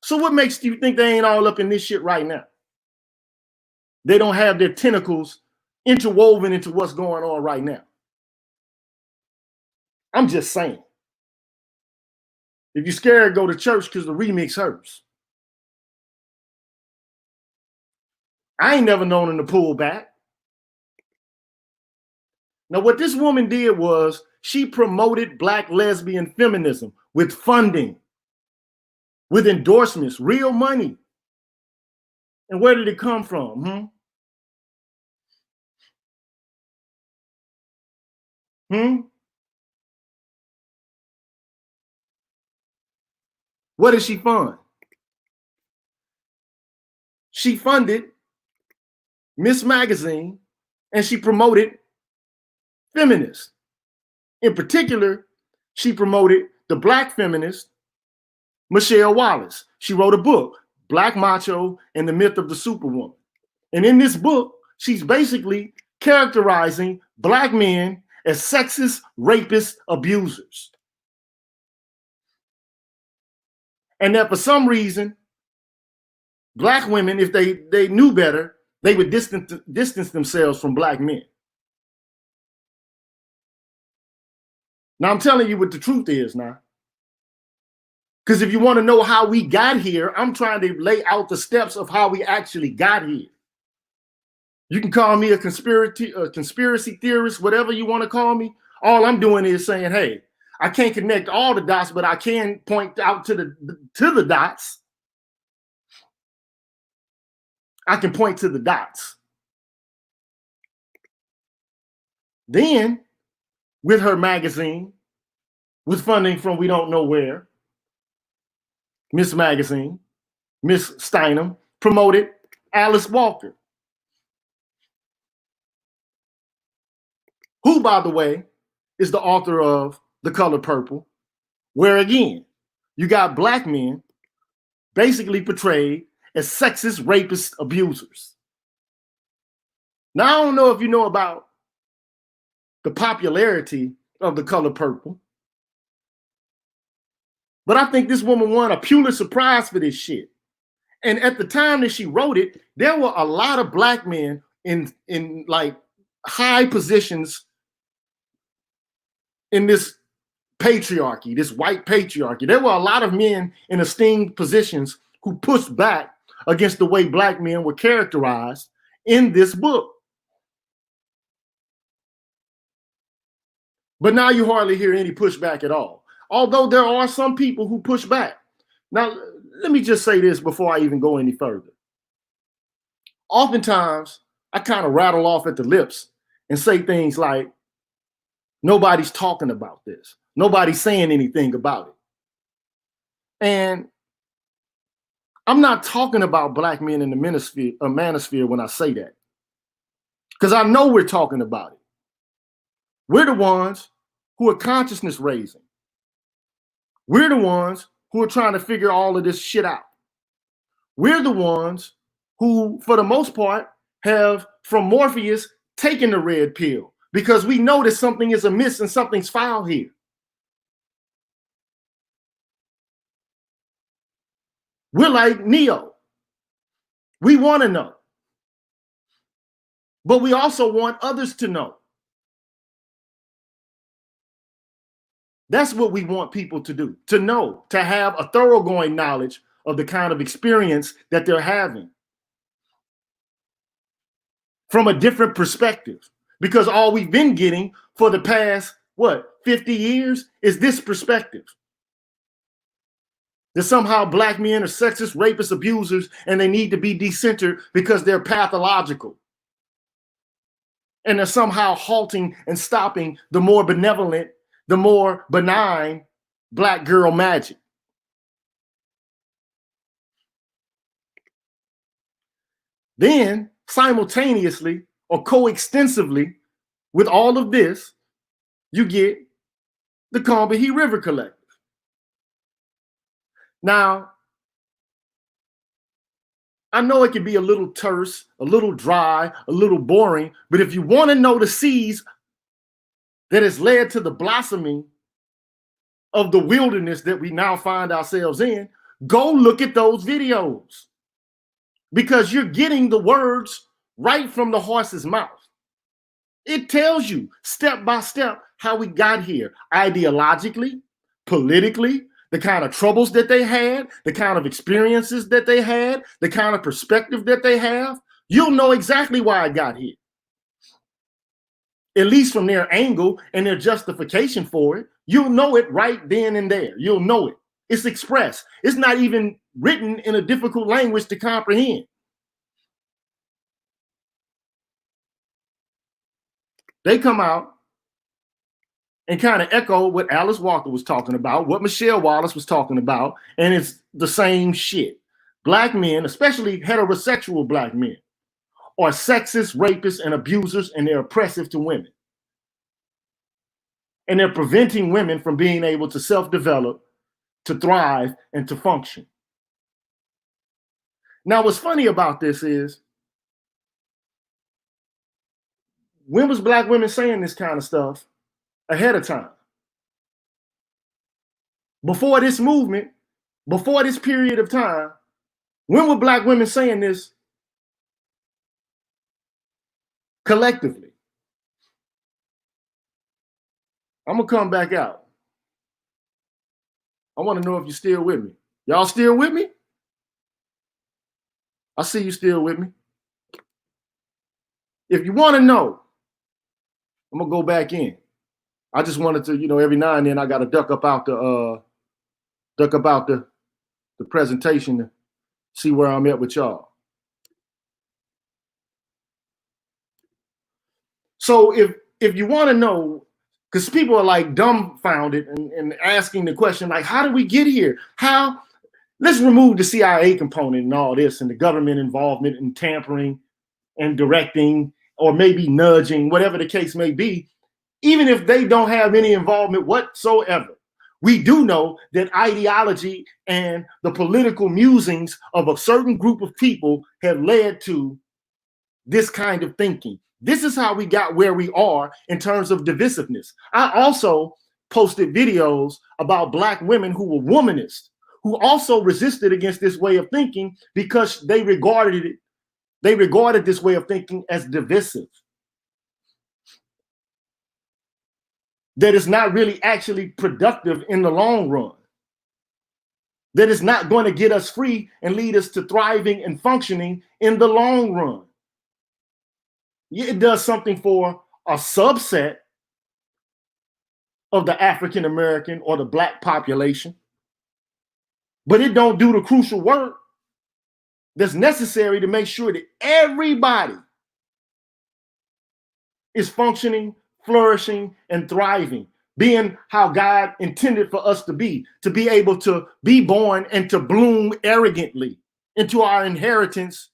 Speaker 1: So what makes you think they ain't all up in this shit right now? They don't have their tentacles interwoven into what's going on right now. I'm just saying. If you're scared, go to church because the remix hurts. I ain't never known them to pull back. Now, what this woman did was she promoted Black lesbian feminism with funding, with endorsements, real money. And where did it come from? What did she fund? She funded Miss Magazine and she promoted feminists. In particular, she promoted the Black feminist, Michele Wallace. She wrote a book, Black Macho and the Myth of the Superwoman. And in this book, she's basically characterizing Black men as sexist, rapist, abusers. And that for some reason, Black women, if they knew better, they would distance themselves from Black men. Now I'm telling you what the truth is now. Because if you want to know how we got here, I'm trying to lay out the steps of how we actually got here. You can call me a conspiracy theorist, whatever you want to call me. All I'm doing is saying, hey, I can't connect all the dots, but I can point out to the dots. I can point to the dots. Then, with her magazine, with funding from we don't know where, Miss Magazine, Miss Steinem, promoted Alice Walker, who, by the way, is the author of The Color Purple, where again, you got Black men basically portrayed as sexist, rapist, abusers. Now, I don't know if you know about the popularity of The Color Purple, but I think this woman won a Pulitzer Prize for this shit. And at the time that she wrote it, there were a lot of Black men in like high positions in this patriarchy, this white patriarchy. There were a lot of men in esteemed positions who pushed back against the way Black men were characterized in this book. But now you hardly hear any pushback at all. Although there are some people who push back. Now, let me just say this before I even go any further. Oftentimes, I kind of rattle off at the lips and say things like, nobody's talking about this. Nobody's saying anything about it. And I'm not talking about black men in the manosphere when I say that. Because I know we're talking about it. We're the ones who are consciousness raising. We're the ones who are trying to figure all of this shit out. We're the ones who, for the most part, have, from Morpheus, taken the red pill because we know that something is amiss and something's foul here. We're like Neo. We want to know. But we also want others to know. That's what we want people to do, to know, to have a thoroughgoing knowledge of the kind of experience that they're having from a different perspective. Because all we've been getting for the past, 50 years is this perspective. That somehow black men are sexist, rapists, abusers, and they need to be decentered because they're pathological. And they're somehow halting and stopping the more benevolent, the more benign black girl magic. Then, simultaneously or coextensively with all of this, you get the Combahee River Collective. Now, I know it can be a little terse, a little dry, a little boring, but if you want to know the seeds that has led to the blossoming of the wilderness that we now find ourselves in, go look at those videos. Because you're getting the words right from the horse's mouth. It tells you step by step how we got here, ideologically, politically, the kind of troubles that they had, the kind of experiences that they had, the kind of perspective that they have. You'll know exactly why I got here. At least from their angle and their justification for it, you'll know it right then and there. You'll know it. It's expressed. It's not even written in a difficult language to comprehend. They come out and kind of echo what Alice Walker was talking about, what Michele Wallace was talking about, and it's the same shit. Black men, especially heterosexual black men, are sexist, rapists, and abusers, and they're oppressive to women. And they're preventing women from being able to self-develop, to thrive, and to function. Now, what's funny about this is, when was black women saying this kind of stuff ahead of time? Before this movement, before this period of time, when were black women saying this collectively? I'm gonna come back out. I want to know if you're still with me. Y'all still with me? I see you still with me. If you want to know, I'm gonna go back in. I just wanted to, every now and then I gotta duck up out the presentation to see where I'm at with y'all. So if you want to know, because people are like dumbfounded and asking the question, like, how did we get here? Let's remove the CIA component and all this and the government involvement and tampering and directing or maybe nudging, whatever the case may be. Even if they don't have any involvement whatsoever, we do know that ideology and the political musings of a certain group of people have led to this kind of thinking. This is how we got where we are in terms of divisiveness. I also posted videos about black women who were womanists, who also resisted against this way of thinking because they regarded this way of thinking as divisive. That is not really actually productive in the long run. That is not going to get us free and lead us to thriving and functioning in the long run. It does something for a subset of the African American or the black population, but it don't do the crucial work that's necessary to make sure that everybody is functioning, flourishing, and thriving, being how God intended for us to be able to be born and to bloom arrogantly into our inheritance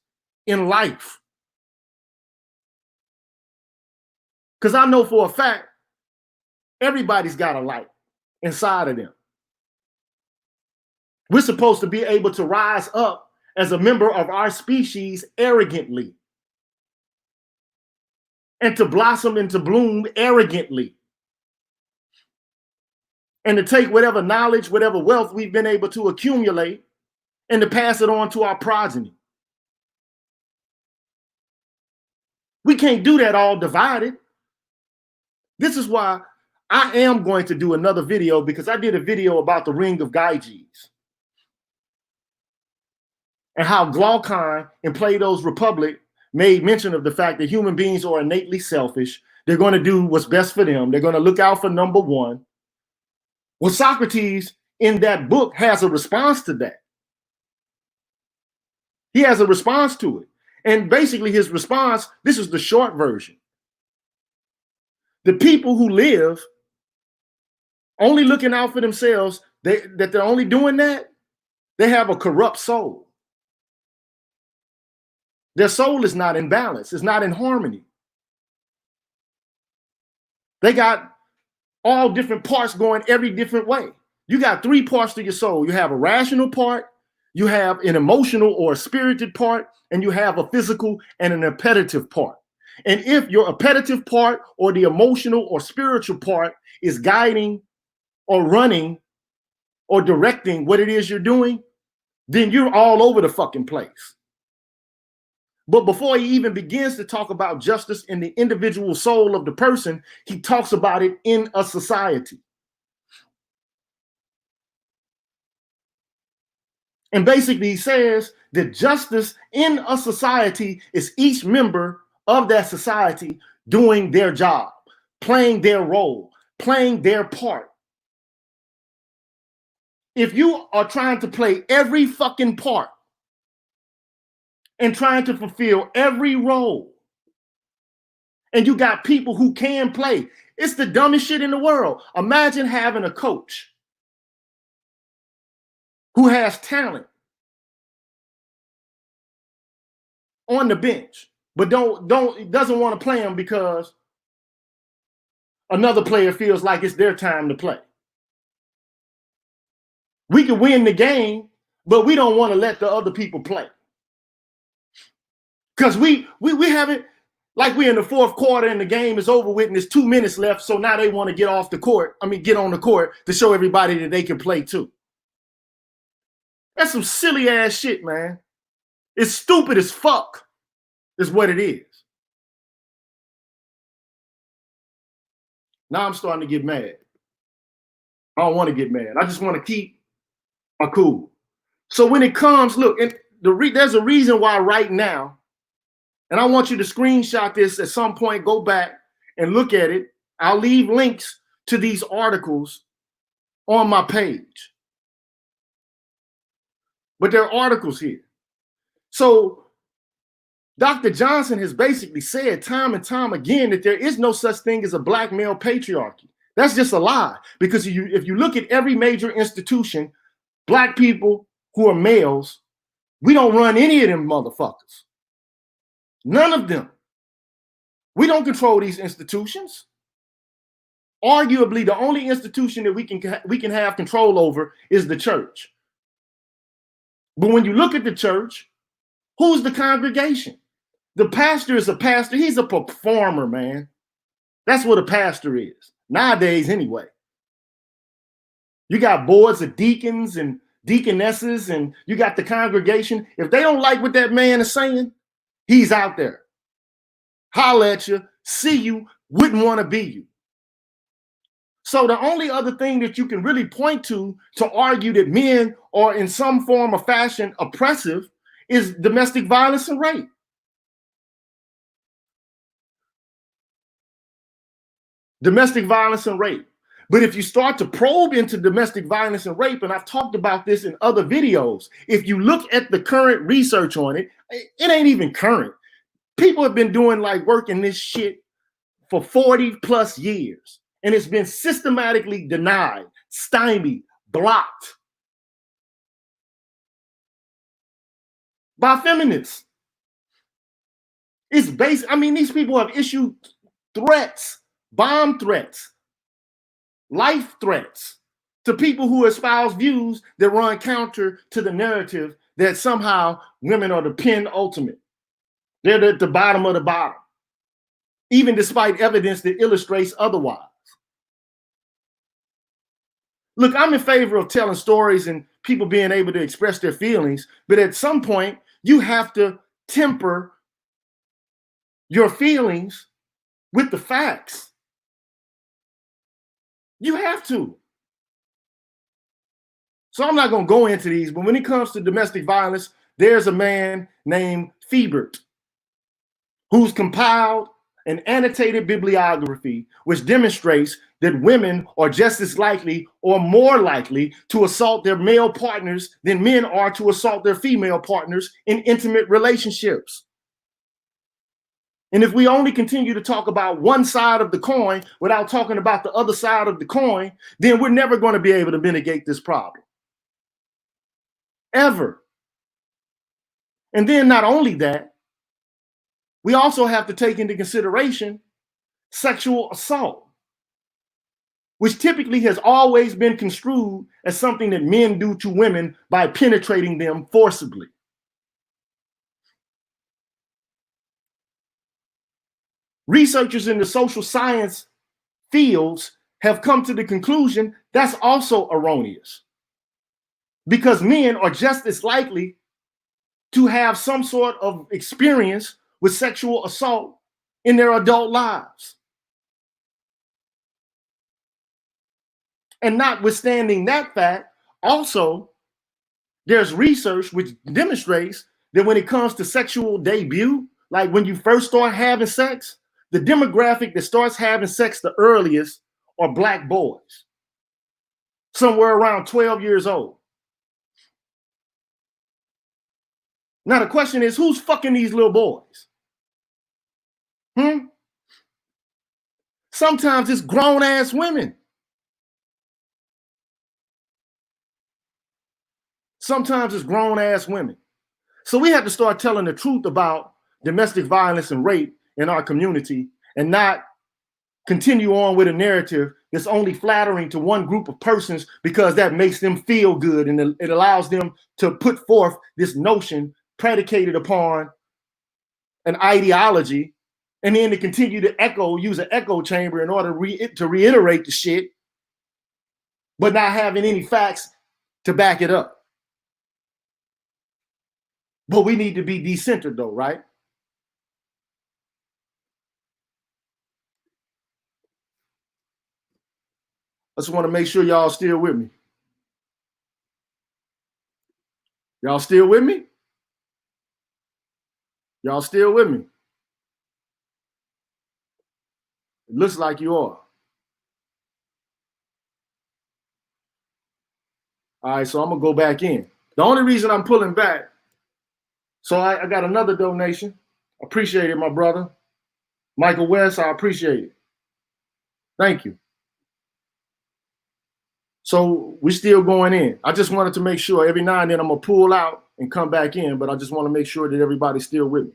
Speaker 1: in life. Because I know for a fact, everybody's got a light inside of them. We're supposed to be able to rise up as a member of our species arrogantly and to blossom and to bloom arrogantly and to take whatever knowledge, whatever wealth we've been able to accumulate and to pass it on to our progeny. We can't do that all divided. This is why I am going to do another video, because I did a video about the ring of Gyges and how Glaucon in Plato's Republic made mention of the fact that human beings are innately selfish. They're going to do what's best for them. They're going to look out for number one. Well, Socrates in that book has a response to that. He has a response to it. And basically his response, this is the short version. The people who live only looking out for themselves, that they're only doing that, they have a corrupt soul. Their soul is not in balance. It's not in harmony. They got all different parts going every different way. You got three parts to your soul. You have a rational part, you have an emotional or a spirited part, and you have a physical and an appetitive part. And if your appetitive part or the emotional or spiritual part is guiding or running or directing what it is you're doing, then you're all over the fucking place. But before he even begins to talk about justice in the individual soul of the person, he talks about it in a society. And basically he says that justice in a society is each member of that society doing their job, playing their role, playing their part. If you are trying to play every fucking part and trying to fulfill every role, and you got people who can play, it's the dumbest shit in the world. Imagine having a coach who has talent on the bench, but doesn't want to play them because another player feels like it's their time to play. We can win the game, but we don't want to let the other people play. Because we haven't, like we're in the fourth quarter and the game is over with and there's 2 minutes left, so now they want to get on the court to show everybody that they can play too. That's some silly ass shit, man. It's stupid as fuck, is what it is. Now I'm starting to get mad. I don't want to get mad. I just want to keep my cool. So when it comes, look, and there's a reason why right now, and I want you to screenshot this at some point, go back and look at it. I'll leave links to these articles on my page. But there are articles here. So Dr. Johnson has basically said time and time again that there is no such thing as a black male patriarchy. That's just a lie. Because if you look at every major institution, black people who are males, we don't run any of them motherfuckers. None of them. We don't control these institutions. Arguably, the only institution that we can have control over is the church. But when you look at the church, who's the congregation? The pastor is a pastor. He's a performer, man. That's what a pastor is. Nowadays, anyway. You got boards of deacons and deaconesses, and you got the congregation. If they don't like what that man is saying, he's out there. Holler at you, see you, wouldn't want to be you. So the only other thing that you can really point to argue that men are in some form or fashion oppressive is domestic violence and rape. domestic violence and rape. But if you start to probe into domestic violence and rape, and I've talked about this in other videos, if you look at the current research on it, it ain't even current. People have been doing like work in this shit for 40 plus years, and it's been systematically denied, stymied, blocked by feminists. It's based, I mean, these people have issued threats, bomb threats, life threats to people who espouse views that run counter to the narrative that somehow women are the penultimate. They're at the bottom of the bottom, even despite evidence that illustrates otherwise. Look, I'm in favor of telling stories and people being able to express their feelings, but at some point, you have to temper your feelings with the facts. You have to. So I'm not going to go into these, but when it comes to domestic violence, there's a man named Fiebert who's compiled an annotated bibliography which demonstrates that women are just as likely or more likely to assault their male partners than men are to assault their female partners in intimate relationships. And if we only continue to talk about one side of the coin without talking about the other side of the coin, then we're never going to be able to mitigate this problem. Ever. And then not only that, we also have to take into consideration sexual assault, which typically has always been construed as something that men do to women by penetrating them forcibly. Researchers in the social science fields have come to the conclusion that's also erroneous, because men are just as likely to have some sort of experience with sexual assault in their adult lives. And notwithstanding that fact, also, there's research which demonstrates that when it comes to sexual debut, like when you first start having sex, the demographic that starts having sex the earliest are Black boys, somewhere around 12 years old. Now the question is, who's fucking these little boys? Sometimes it's grown-ass women. Sometimes it's grown-ass women. So we have to start telling the truth about domestic violence and rape in our community and not continue on with a narrative that's only flattering to one group of persons because that makes them feel good and it allows them to put forth this notion predicated upon an ideology, and then to continue to use an echo chamber in order to reiterate the shit, but not having any facts to back it up. But we need to be decentered though, right? I just want to make sure y'all still with me. Y'all still with me? Y'all still with me? It looks like you are. All right, so I'm going to go back in. The only reason I'm pulling back, so I got another donation. Appreciate it, my brother. Michael West, I appreciate it. Thank you. So we're still going in. I just wanted to make sure every now and then I'm going to pull out and come back in, but I just want to make sure that everybody's still with me.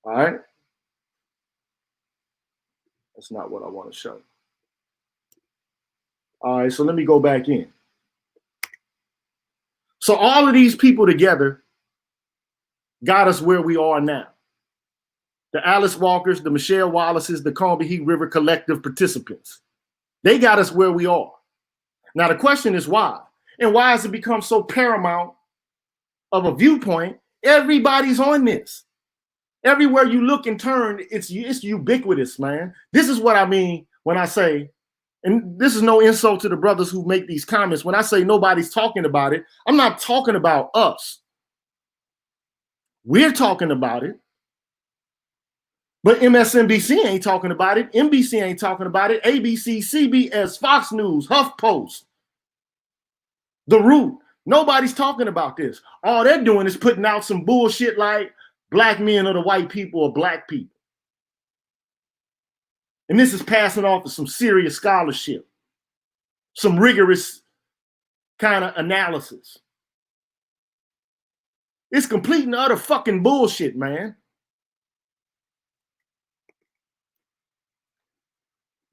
Speaker 1: All right? That's not what I want to show. All right, so let me go back in. So all of these people together got us where we are now. The Alice Walkers, the Michele Wallaces, the Combahee River Collective participants. They got us where we are. Now the question is why? And why has it become so paramount of a viewpoint? Everybody's on this. Everywhere you look and turn, it's ubiquitous, man. This is what I mean when I say, and this is no insult to the brothers who make these comments. When I say nobody's talking about it, I'm not talking about us. We're talking about it. But MSNBC ain't talking about it. NBC ain't talking about it. ABC, CBS, Fox News, HuffPost, The Root. Nobody's talking about this. All they're doing is putting out some bullshit like black men are the white people or black people. And this is passing off as some serious scholarship, some rigorous kind of analysis. It's complete and utter fucking bullshit, man.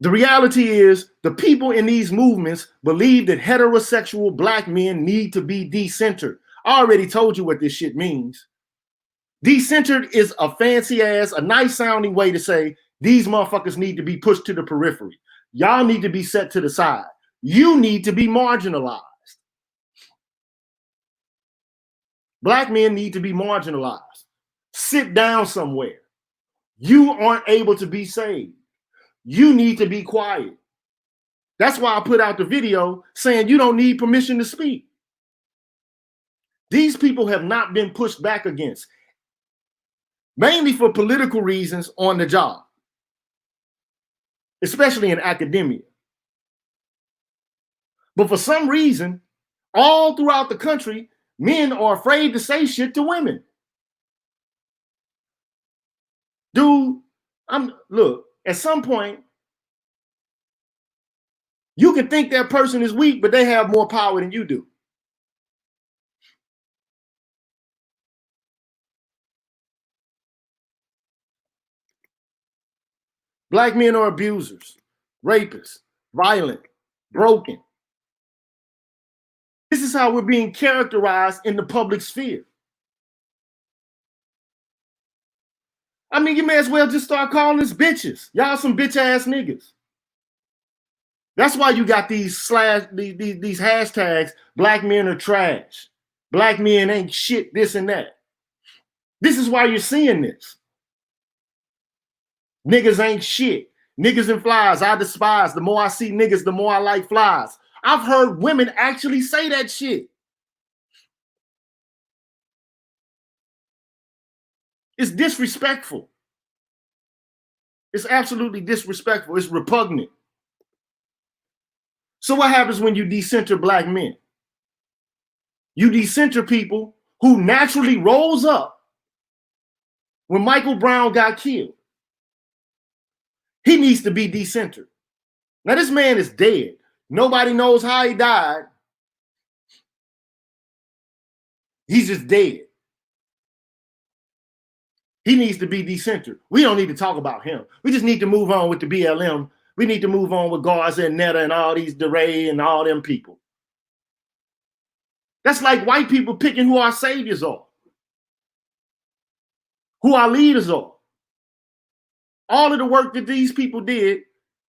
Speaker 1: The reality is the people in these movements believe that heterosexual black men need to be decentered. I already told you what this shit means. Decentered is a fancy ass, a nice sounding way to say these motherfuckers need to be pushed to the periphery. Y'all need to be set to the side. You need to be marginalized. Black men need to be marginalized. Sit down somewhere. You aren't able to be saved. You need to be quiet. That's why I put out the video saying you don't need permission to speak. These people have not been pushed back against, mainly for political reasons on the job, especially in academia. But for some reason, all throughout the country, men are afraid to say shit to women. Dude, look, at some point, you can think that person is weak, but they have more power than you do. Black men are abusers, rapists, violent, broken. This is how we're being characterized in the public sphere. I mean, you may as well just start calling us bitches. Y'all some bitch ass niggas. That's why you got these hashtags, black men are trash. Black men ain't shit, this and that. This is why you're seeing this. Niggas ain't shit. Niggas and flies, I despise. The more I see niggas, the more I like flies. I've heard women actually say that shit. It's disrespectful. It's absolutely disrespectful. It's repugnant. So what happens when you decenter black men? You decenter people who naturally rose up when Michael Brown got killed. He needs to be decentered. Now this man is dead. Nobody knows how he died. He's just dead. He needs to be decentered. We don't need to talk about him. We just need to move on with the BLM. We need to move on with Garza and Netta and all these DeRay and all them people. That's like white people picking who our saviors are, who our leaders are. All of the work that these people did,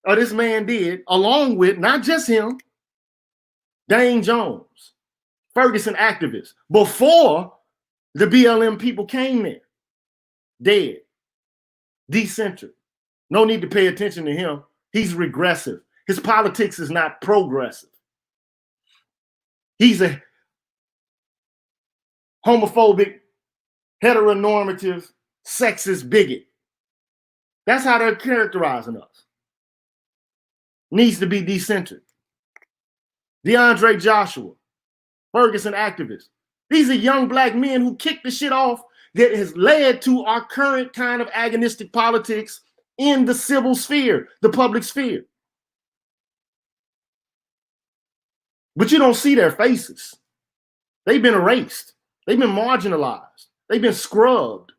Speaker 1: or this man did, along with not just him, Dane Jones, Ferguson activists, before the BLM people came there. Dead, decentered. No need to pay attention to him. He's regressive. His politics is not progressive. He's a homophobic, heteronormative, sexist bigot. That's how they're characterizing us. Needs to be decentered. DeAndre Joshua, Ferguson activists. These are young black men who kicked the shit off that has led to our current kind of agonistic politics in the civil sphere, the public sphere. But you don't see their faces. They've been erased. They've been marginalized. They've been scrubbed.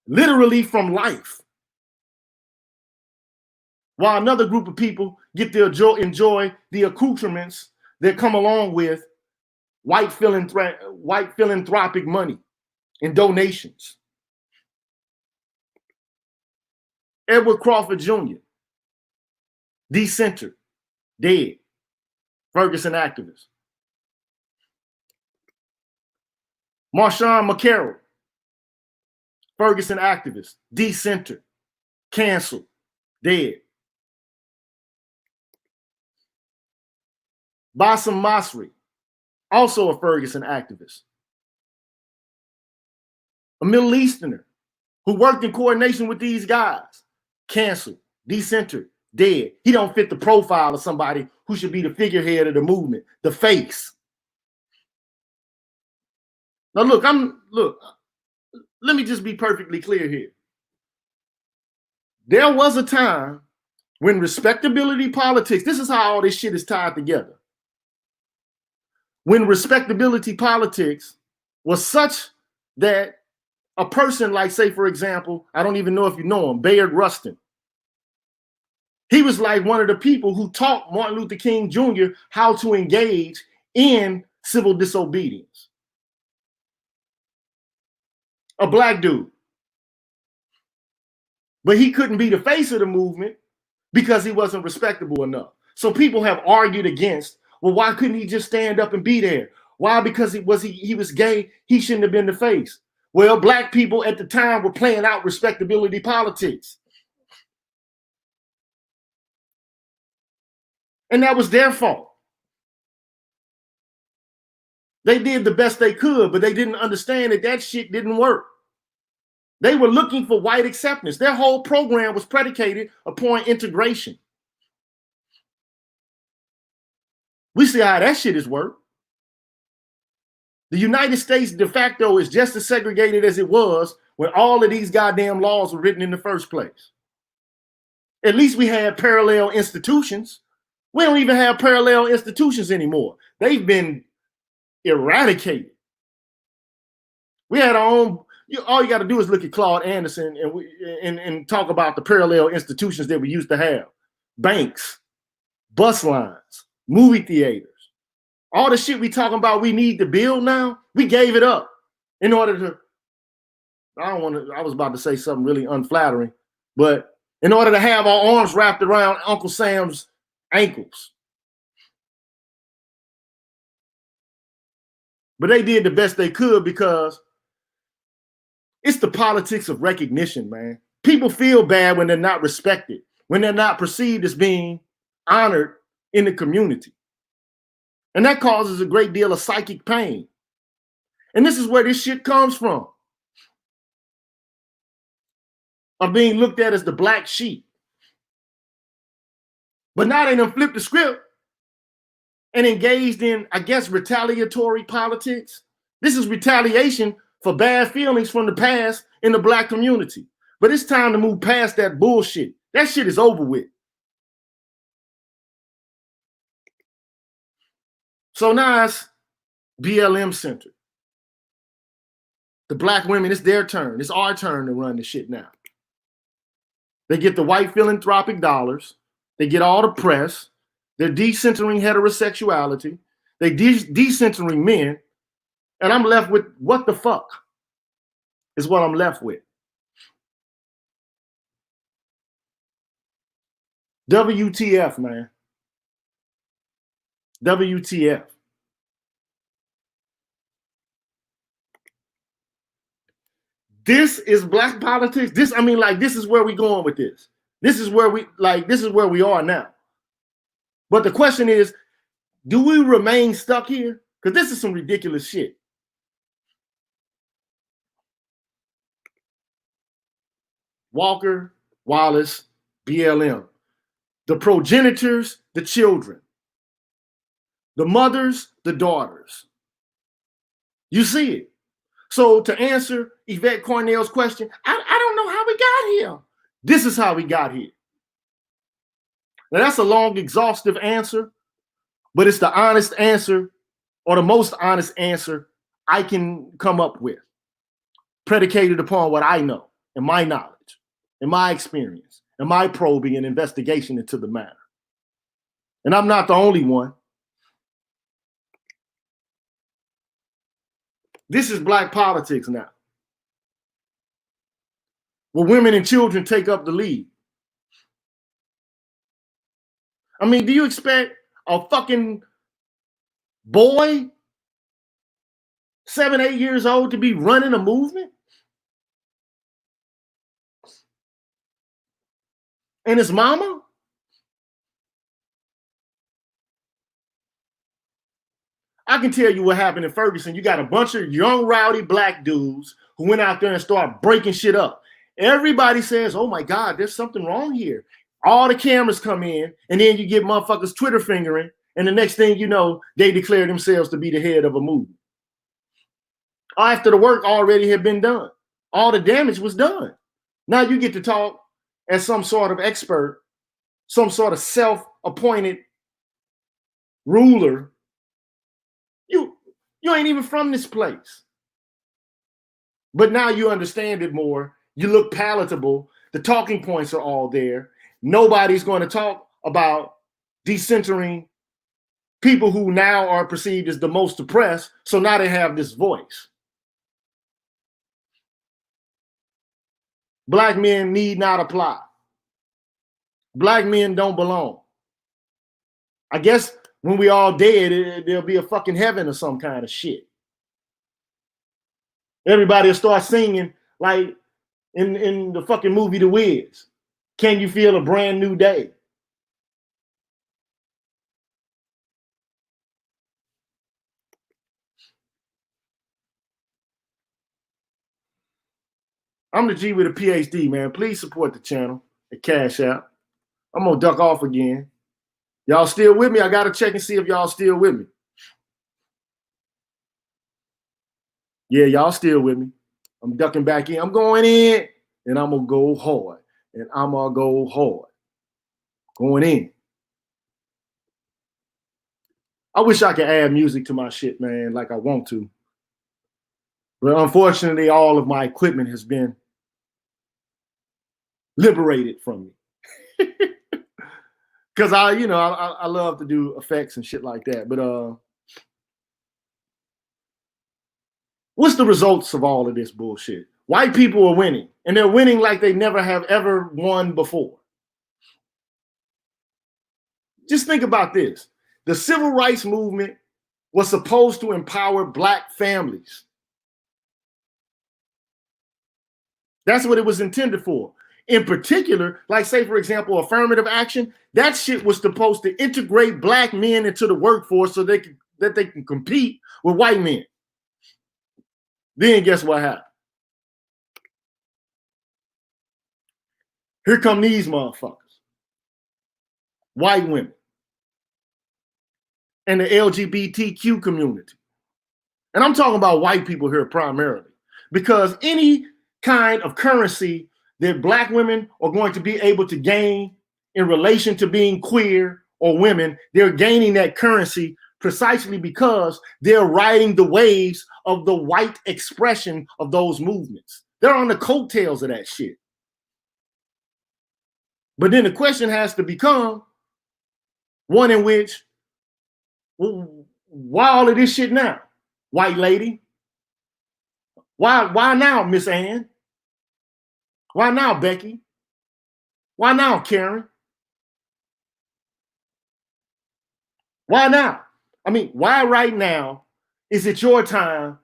Speaker 1: Literally from life. While another group of people get to enjoy the accoutrements that come along with white philanthropic money and donations. Edward Crawford Jr., decentered, dead, Ferguson activist. Marshawn McCarroll, Ferguson activist, decentered, canceled, dead. Bassem Masri, also a Ferguson activist. A Middle Easterner, who worked in coordination with these guys, canceled, decentered, dead. He don't fit the profile of somebody who should be the figurehead of the movement, the face. Now look, let me just be perfectly clear here. There was a time when respectability politics, this is how all this shit is tied together. When respectability politics was such that a person like, say, for example, I don't even know if you know him, Bayard Rustin. He was like one of the people who taught Martin Luther King Jr. how to engage in civil disobedience. A black dude. But he couldn't be the face of the movement because he wasn't respectable enough. So people have argued against, well, why couldn't he just stand up and be there? Why? Because he was gay, he shouldn't have been the face. Well, black people at the time were playing out respectability politics. And that was their fault. They did the best they could, but they didn't understand that that shit didn't work. They were looking for white acceptance. Their whole program was predicated upon integration. We see how that shit is worked. The United States de facto is just as segregated as it was when all of these goddamn laws were written in the first place. At least we had parallel institutions. We don't even have parallel institutions anymore. They've been eradicated. We had our own, all you got to do is look at Claude Anderson and talk about the parallel institutions that we used to have. Banks, bus lines, movie theaters. All the shit we talking about we need to build now, we gave it up in order to, I was about to say something really unflattering, but in order to have our arms wrapped around Uncle Sam's ankles. But they did the best they could because it's the politics of recognition, man. People feel bad when they're not respected, when they're not perceived as being honored in the community. And that causes a great deal of psychic pain. And this is where this shit comes from. Of being looked at as the black sheep. But now they done flipped the script and engaged in, I guess, retaliatory politics. This is retaliation for bad feelings from the past in the black community. But it's time to move past that bullshit. That shit is over with. So now it's BLM centered. The black women, it's their turn. It's our turn to run the shit now. They get the white philanthropic dollars. They get all the press. They're decentering heterosexuality. They decentering men. And I'm left with what the fuck is what I'm left with. WTF, man. WTF. This is black politics. This is where we going with this. This is where we are now. But the question is, do we remain stuck here? Because this is some ridiculous shit. Walker, Wallace, BLM. The progenitors, the children. The mothers, the daughters. You see it. So to answer Evette Cornell's question, I don't know how we got here. This is how we got here. Now that's a long, exhaustive answer, but it's the honest answer or the most honest answer I can come up with, predicated upon what I know and my knowledge and my experience and my probing and investigation into the matter. And I'm not the only one. This is black politics now, where women and children take up the lead. I mean, do you expect a fucking boy, 7, 8 years old, to be running a movement? And his mama? I can tell you what happened in Ferguson. You got a bunch of young, rowdy black dudes who went out there and started breaking shit up. everybody says, oh my God, there's something wrong here. All the cameras come in, and then you get motherfuckers Twitter fingering, and the next thing you know, they declare themselves to be the head of a movement. After the work already had been done. All the damage was done. Now you get to talk as some sort of expert, some sort of self-appointed ruler. You ain't even from this place. But now you understand it more. You look palatable. The talking points are all there. Nobody's going to talk about decentering people who now are perceived as the most oppressed. So now they have this voice. Black men need not apply. Black men don't belong. I guess when we all dead, there'll be a fucking heaven or some kind of shit. Everybody will start singing like in the fucking movie The Wiz. Can you feel a brand new day? I'm the G with a PhD, man. Please support the channel at Cash App. I'm gonna duck off again. Y'all still with me? I gotta check and see if y'all still with me. Yeah, y'all still with me. I'm ducking back in. I'm going in, and I'm gonna go hard. And I'm gonna go hard. Going in. I wish I could add music to my shit, man, like I want to. But unfortunately, all of my equipment has been liberated from me. Because I love to do effects and shit like that. But what's the results of all of this bullshit? White people are winning, and they're winning like they never have ever won before. Just think about this. The civil rights movement was supposed to empower black families. That's what it was intended for. In particular, like say, for example, affirmative action, that shit was supposed to integrate black men into the workforce so that they can compete with white men. Then guess what happened? Here come these motherfuckers. White women. And the LGBTQ community. And I'm talking about white people here primarily. Because any kind of currency that black women are going to be able to gain in relation to being queer or women, they're gaining that currency precisely because they're riding the waves of the white expression of those movements. They're on the coattails of that shit. But then the question has to become one in which, well, why all of this shit now, white lady? Why now, Miss Ann? Why now, Becky? Why now, Karen? Why now? I mean, why right now is it your time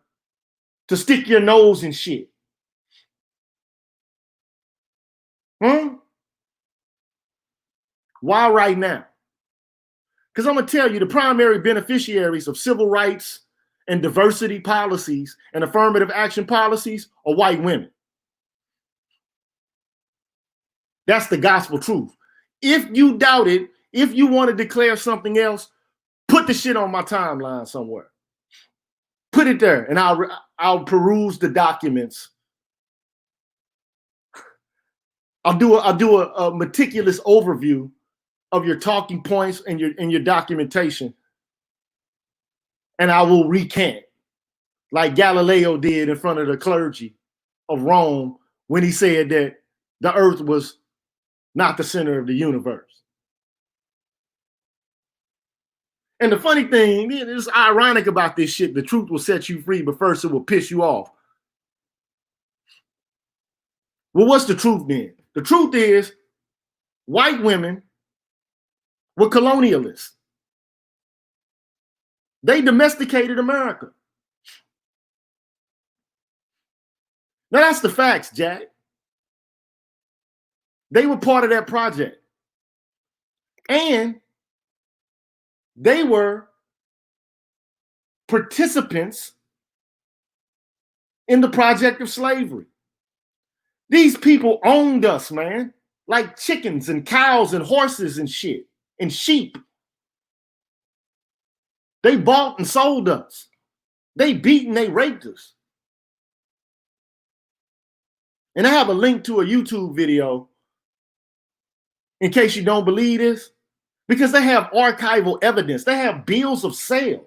Speaker 1: to stick your nose in shit? Why right now? Because I'm going to tell you, the primary beneficiaries of civil rights and diversity policies and affirmative action policies are white women. That's the gospel truth. If you doubt it, if you want to declare something else, put the shit on my timeline somewhere. Put it there, and I'll peruse the documents. I'll do a meticulous overview of your talking points and your documentation, and I will recant, like Galileo did in front of the clergy of Rome when he said that the earth was not the center of the universe. And the funny thing is ironic about this shit. The truth will set you free, but first it will piss you off. Well, what's the truth then? The truth is white women were colonialists. They domesticated America. Now that's the facts, Jack. They were part of that project. And they were participants in the project of slavery. These people owned us, man, like chickens and cows and horses and shit and sheep. They bought and sold us. They beat and they raped us. And I have a link to a YouTube video in case you don't believe this, because they have archival evidence. They have bills of sale.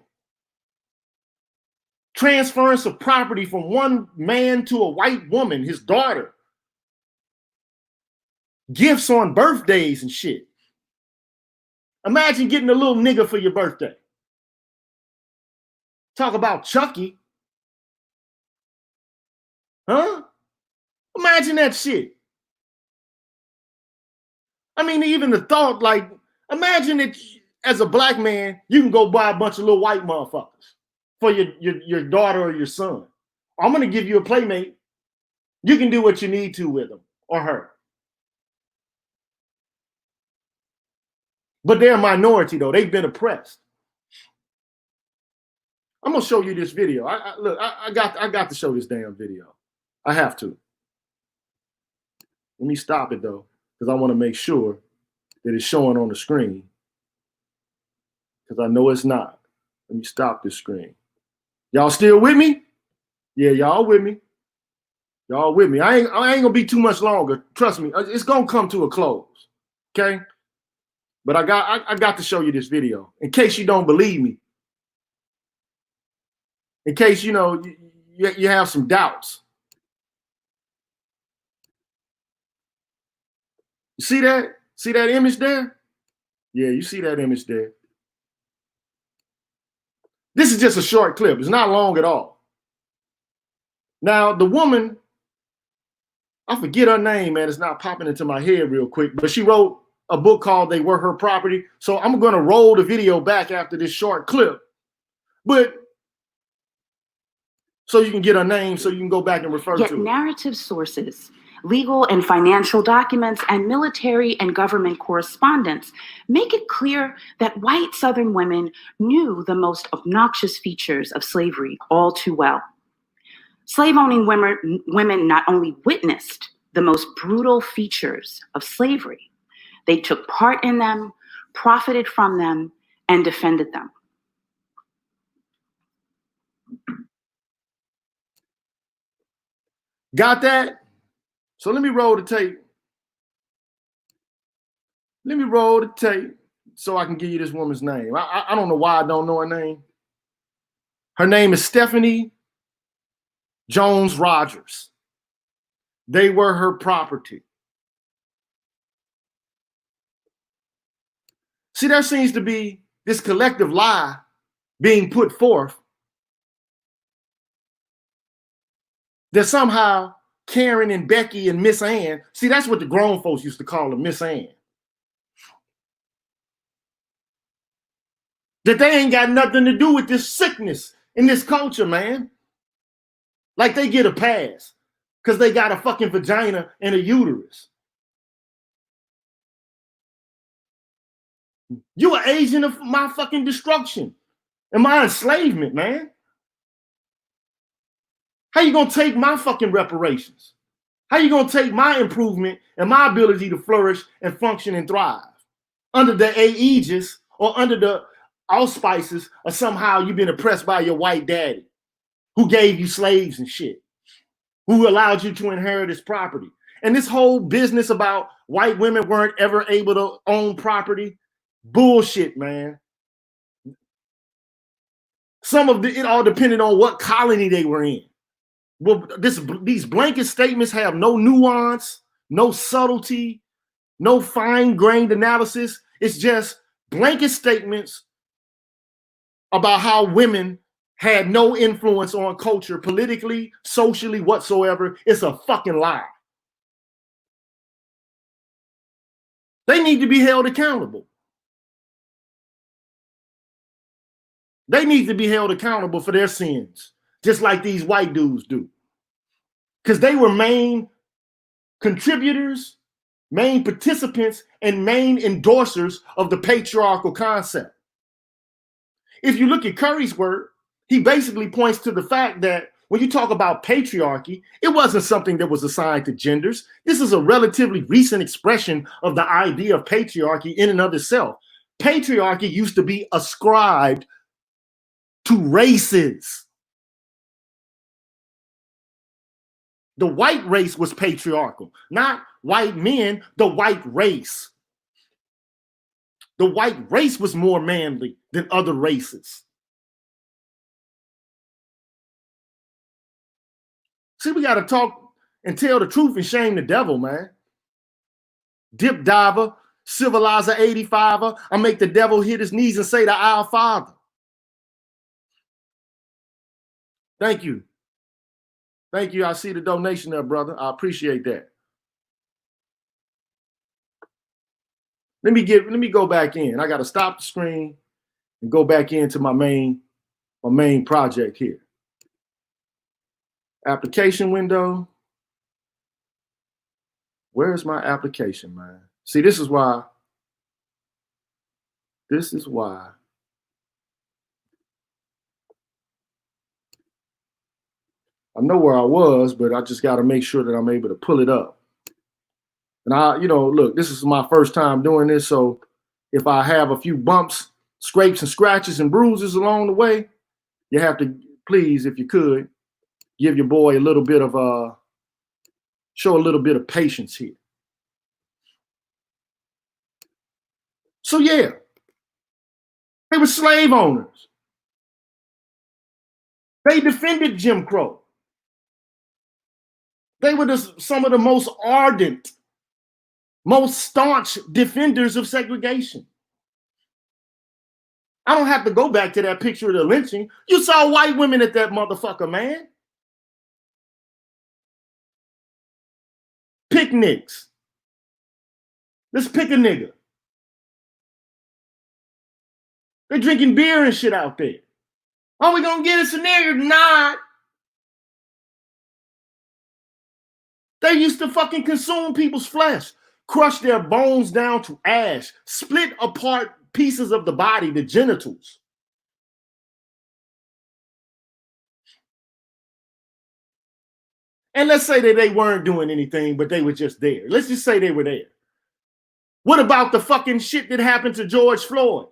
Speaker 1: Transference of property from one man to a white woman, his daughter. Gifts on birthdays and shit. Imagine getting a little nigga for your birthday. Talk about Chucky. Huh? Imagine that shit. I mean, even the thought, like, imagine that as a black man, you can go buy a bunch of little white motherfuckers for your daughter or your son. I'm going to give you a playmate. You can do what you need to with them or her. But they're a minority, though. They've been oppressed. I'm going to show you this video. I got to show this damn video. I have to. Let me stop it, though, because I want to make sure that it's showing on the screen, because I know it's not. Let me stop this screen. Y'all still with me? Yeah, y'all with me. Y'all with me. I ain't going to be too much longer. Trust me. It's going to come to a close, okay? But I got to show you this video in case you don't believe me. In case, you know, you have some doubts. You see that? See that image there? Yeah, you see that image there. This is just a short clip. It's not long at all. Now, the woman, I forget her name, man. It's not popping into my head real quick, but she wrote a book called They Were Her Property. So I'm going to roll the video back after this short clip. But so you can get her name so you can go back and refer to it.
Speaker 9: Yet narrative sources, legal and financial documents, and military and government correspondence make it clear that white Southern women knew the most obnoxious features of slavery all too well. Slave-owning women not only witnessed the most brutal features of slavery, they took part in them, profited from them, and defended them.
Speaker 1: Got that? So let me roll the tape. Let me roll the tape so I can give you this woman's name. I don't know why I don't know her name. Her name is Stephanie Jones Rogers. They were her property. See, there seems to be this collective lie being put forth that somehow Karen and Becky and Miss Ann, see, that's what the grown folks used to call her, Miss Ann. That they ain't got nothing to do with this sickness in this culture, man. Like they get a pass because they got a fucking vagina and a uterus. You an agent of my fucking destruction and my enslavement, man. How you gonna take my fucking reparations? How you gonna take my improvement and my ability to flourish and function and thrive under the aegis or under the auspices of somehow you've been oppressed by your white daddy who gave you slaves and shit, who allowed you to inherit his property? And this whole business about white women weren't ever able to own property, bullshit, man. Some of it all depended on what colony they were in. Well, these blanket statements have no nuance, no subtlety, no fine-grained analysis. It's just blanket statements about how women had no influence on culture politically, socially, whatsoever. It's a fucking lie. They need to be held accountable. They need to be held accountable for their sins, just like these white dudes do. Because they were main contributors, main participants, and main endorsers of the patriarchal concept. If you look at Curry's work, he basically points to the fact that when you talk about patriarchy, it wasn't something that was assigned to genders. This is a relatively recent expression of the idea of patriarchy in and of itself. Patriarchy used to be ascribed to races. The white race was patriarchal, not white men, the white race. The white race was more manly than other races. See, we got to talk and tell the truth and shame the devil, man. Dip diver, civilizer 85er, I make the devil hit his knees and say to our Father. Thank you. Thank you. I see the donation there, brother. I appreciate that. Let me go back in. I got to stop the screen and go back into my main project here. Application window. Where's my application, man? See, this is why. I know where I was, but I just got to make sure that I'm able to pull it up. And look, this is my first time doing this, so if I have a few bumps, scrapes, and scratches and bruises along the way, you have to, please, if you could, give your boy a little bit of show a little bit of patience here. So yeah, they were slave owners. They defended Jim Crow. They were some of the most ardent, most staunch defenders of segregation. I don't have to go back to that picture of the lynching. You saw white women at that motherfucker, man. Picnics. Let's pick a nigga. They're drinking beer and shit out there. Are we gonna get us a nigger? Not. They used to fucking consume people's flesh, crush their bones down to ash, split apart pieces of the body, the genitals. And let's say that they weren't doing anything, but they were just there. Let's just say they were there. What about the fucking shit that happened to George Floyd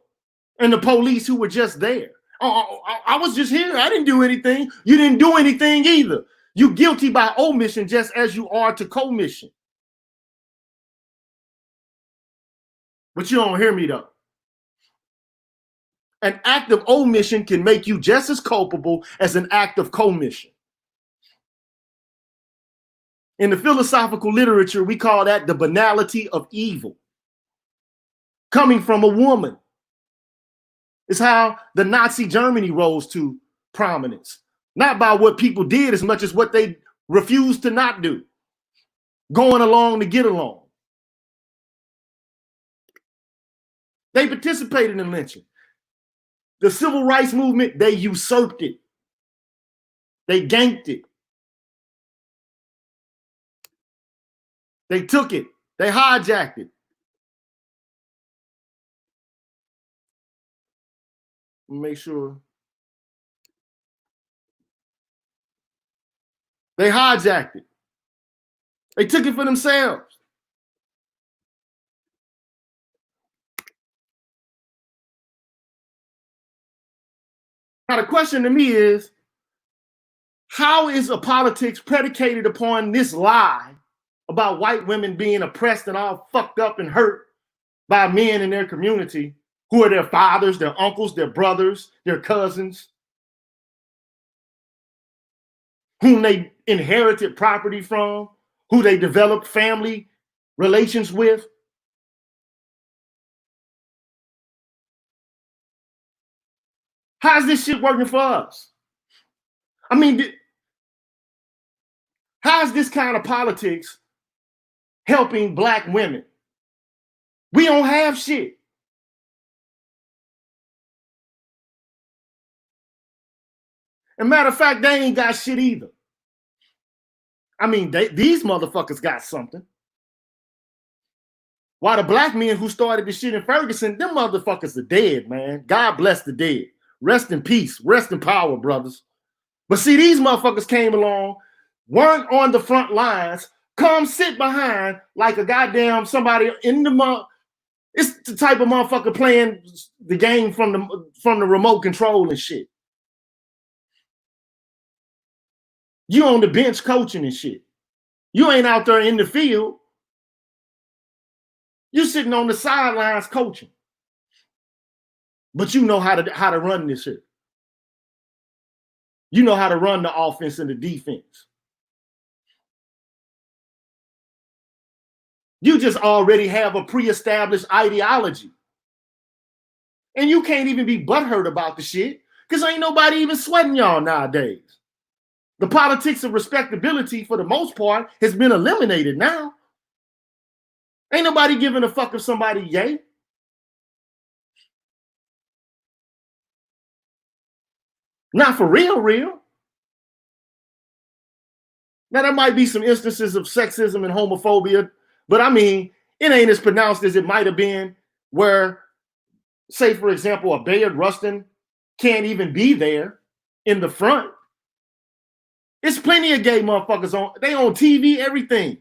Speaker 1: and the police who were just there? I was just here. I didn't do anything. You didn't do anything either. You guilty by omission just as you are to commission. But you don't hear me though. An act of omission can make you just as culpable as an act of commission. In the philosophical literature, we call that the banality of evil. Coming from a woman. It's how the Nazi Germany rose to prominence. Not by what people did as much as what they refused to not do. Going along to get along. They participated in lynching. The civil rights movement, they usurped it. They ganked it. They took it. They hijacked it. Make sure. They hijacked it. They took it for themselves. Now the question to me is, how is a politics predicated upon this lie about white women being oppressed and all fucked up and hurt by men in their community who are their fathers, their uncles, their brothers, their cousins, whom they inherited property from, who they developed family relations with? How's this shit working for us? I mean, how's this kind of politics helping black women? We don't have shit. As a matter of fact, they ain't got shit either. I mean, these motherfuckers got something. While the black men who started the shit in Ferguson, them motherfuckers are dead, man. God bless the dead. Rest in peace. Rest in power, brothers. But see, these motherfuckers came along, weren't on the front lines, come sit behind like a goddamn somebody in the it's the type of motherfucker playing the game from the remote control and shit. You on the bench coaching and shit. You ain't out there in the field. You sitting on the sidelines coaching. But you know how to run this shit. You know how to run the offense and the defense. You just already have a pre-established ideology. And you can't even be butthurt about the shit because ain't nobody even sweating y'all nowadays. The politics of respectability, for the most part, has been eliminated now. Ain't nobody giving a fuck if somebody yay. Not for real. Now, there might be some instances of sexism and homophobia, but I mean, it ain't as pronounced as it might have been where, say, for example, a Bayard Rustin can't even be there in the front. It's plenty of gay motherfuckers they on TV, everything.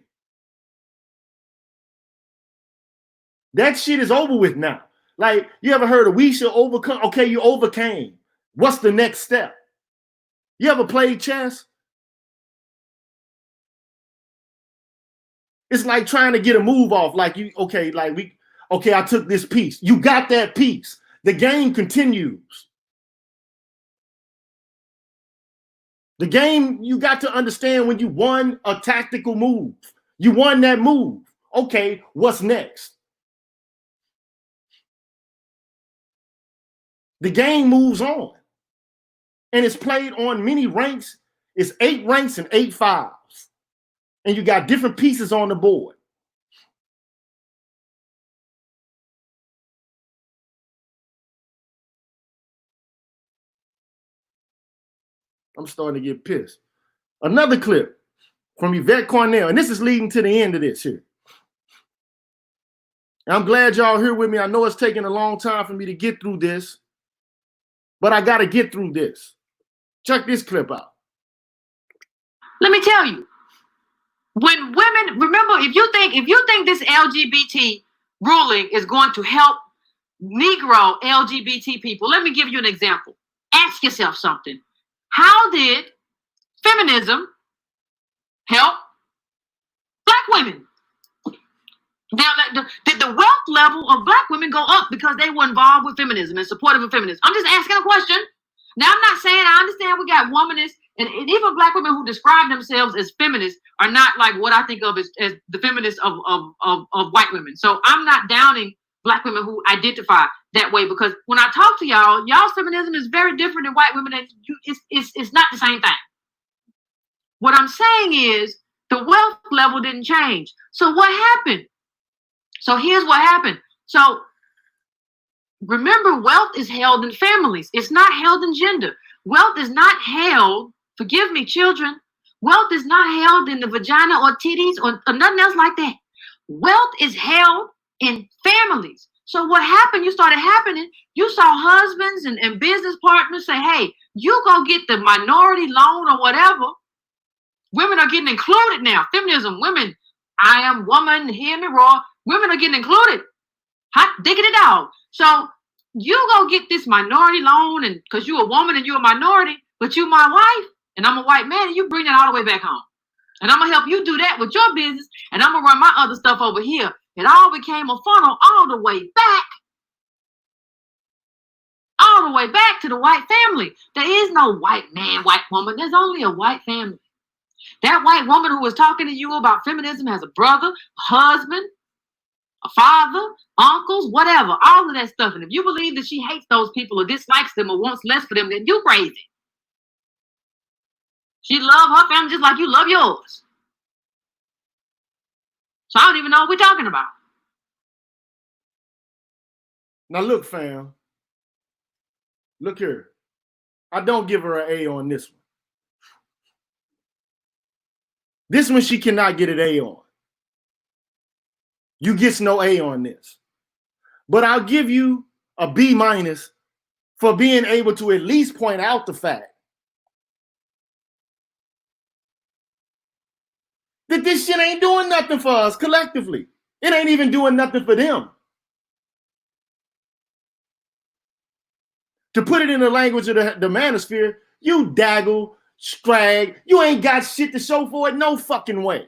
Speaker 1: That shit is over with now. Like, you ever heard of we shall overcome? Okay, you overcame. What's the next step? You ever played chess? It's like trying to get a move off. Like I took this piece. You got that piece. The game continues. The game, you got to understand when you won a tactical move. You won that move. Okay, what's next? The game moves on. And it's played on many ranks. It's 8 ranks and 8 files. And you got different pieces on the board. I'm starting to get pissed. Another clip from Evette Cornell. And this is leading to the end of this here. And I'm glad y'all here with me. I know it's taking a long time for me to get through this, but I got to get through this. Check this clip out.
Speaker 8: Let me tell you, when women, remember, if you think this LGBT ruling is going to help Negro LGBT people, let me give you an example. Ask yourself something. How did feminism help Black women? Now, did the wealth level of Black women go up because they were involved with feminism and supportive of feminism? I'm just asking a question. Now, I'm not saying, I understand we got womanists and even Black women who describe themselves as feminists are not like what I think of as the feminists of white women. So I'm not downing Black women who identify that way, because when I talk to y'all's feminism is very different than white women. And it's not the same thing. What I'm saying is the wealth level didn't change. So what happened? So here's what happened. So remember, wealth is held in families. It's not held in gender. Wealth is not held, forgive me, children, wealth is not held in the vagina or titties or nothing else like that. Wealth is held in families. So what happened, you saw husbands and business partners say, hey, you go get the minority loan or whatever. Women are getting included now. Feminism, women, I am woman, hear me roar. Women are getting included. Hot digging it out. So you go get this minority loan, and because you're a woman and you're a minority, but you my wife and I'm a white man, and you bring that all the way back home. And I'm gonna help you do that with your business, and I'm gonna run my other stuff over here. It all became a funnel all the way back to the white family. There is no white man, white woman. There's only a white family. That white woman who was talking to you about feminism has a brother, a husband, a father, uncles, whatever, all of that stuff. And if you believe that she hates those people or dislikes them or wants less for them, then you crazy. She loves her family just like you love yours. So I don't even know what we're talking about.
Speaker 1: Now look, fam. Look here. I don't give her an A on this one. This one she cannot get an A on. You get no A on this. But I'll give you a B- for being able to at least point out the fact But this shit ain't doing nothing for us collectively. It ain't even doing nothing for them. To put it in the language of the manosphere, you daggle, strag, you ain't got shit to show for it, no fucking way.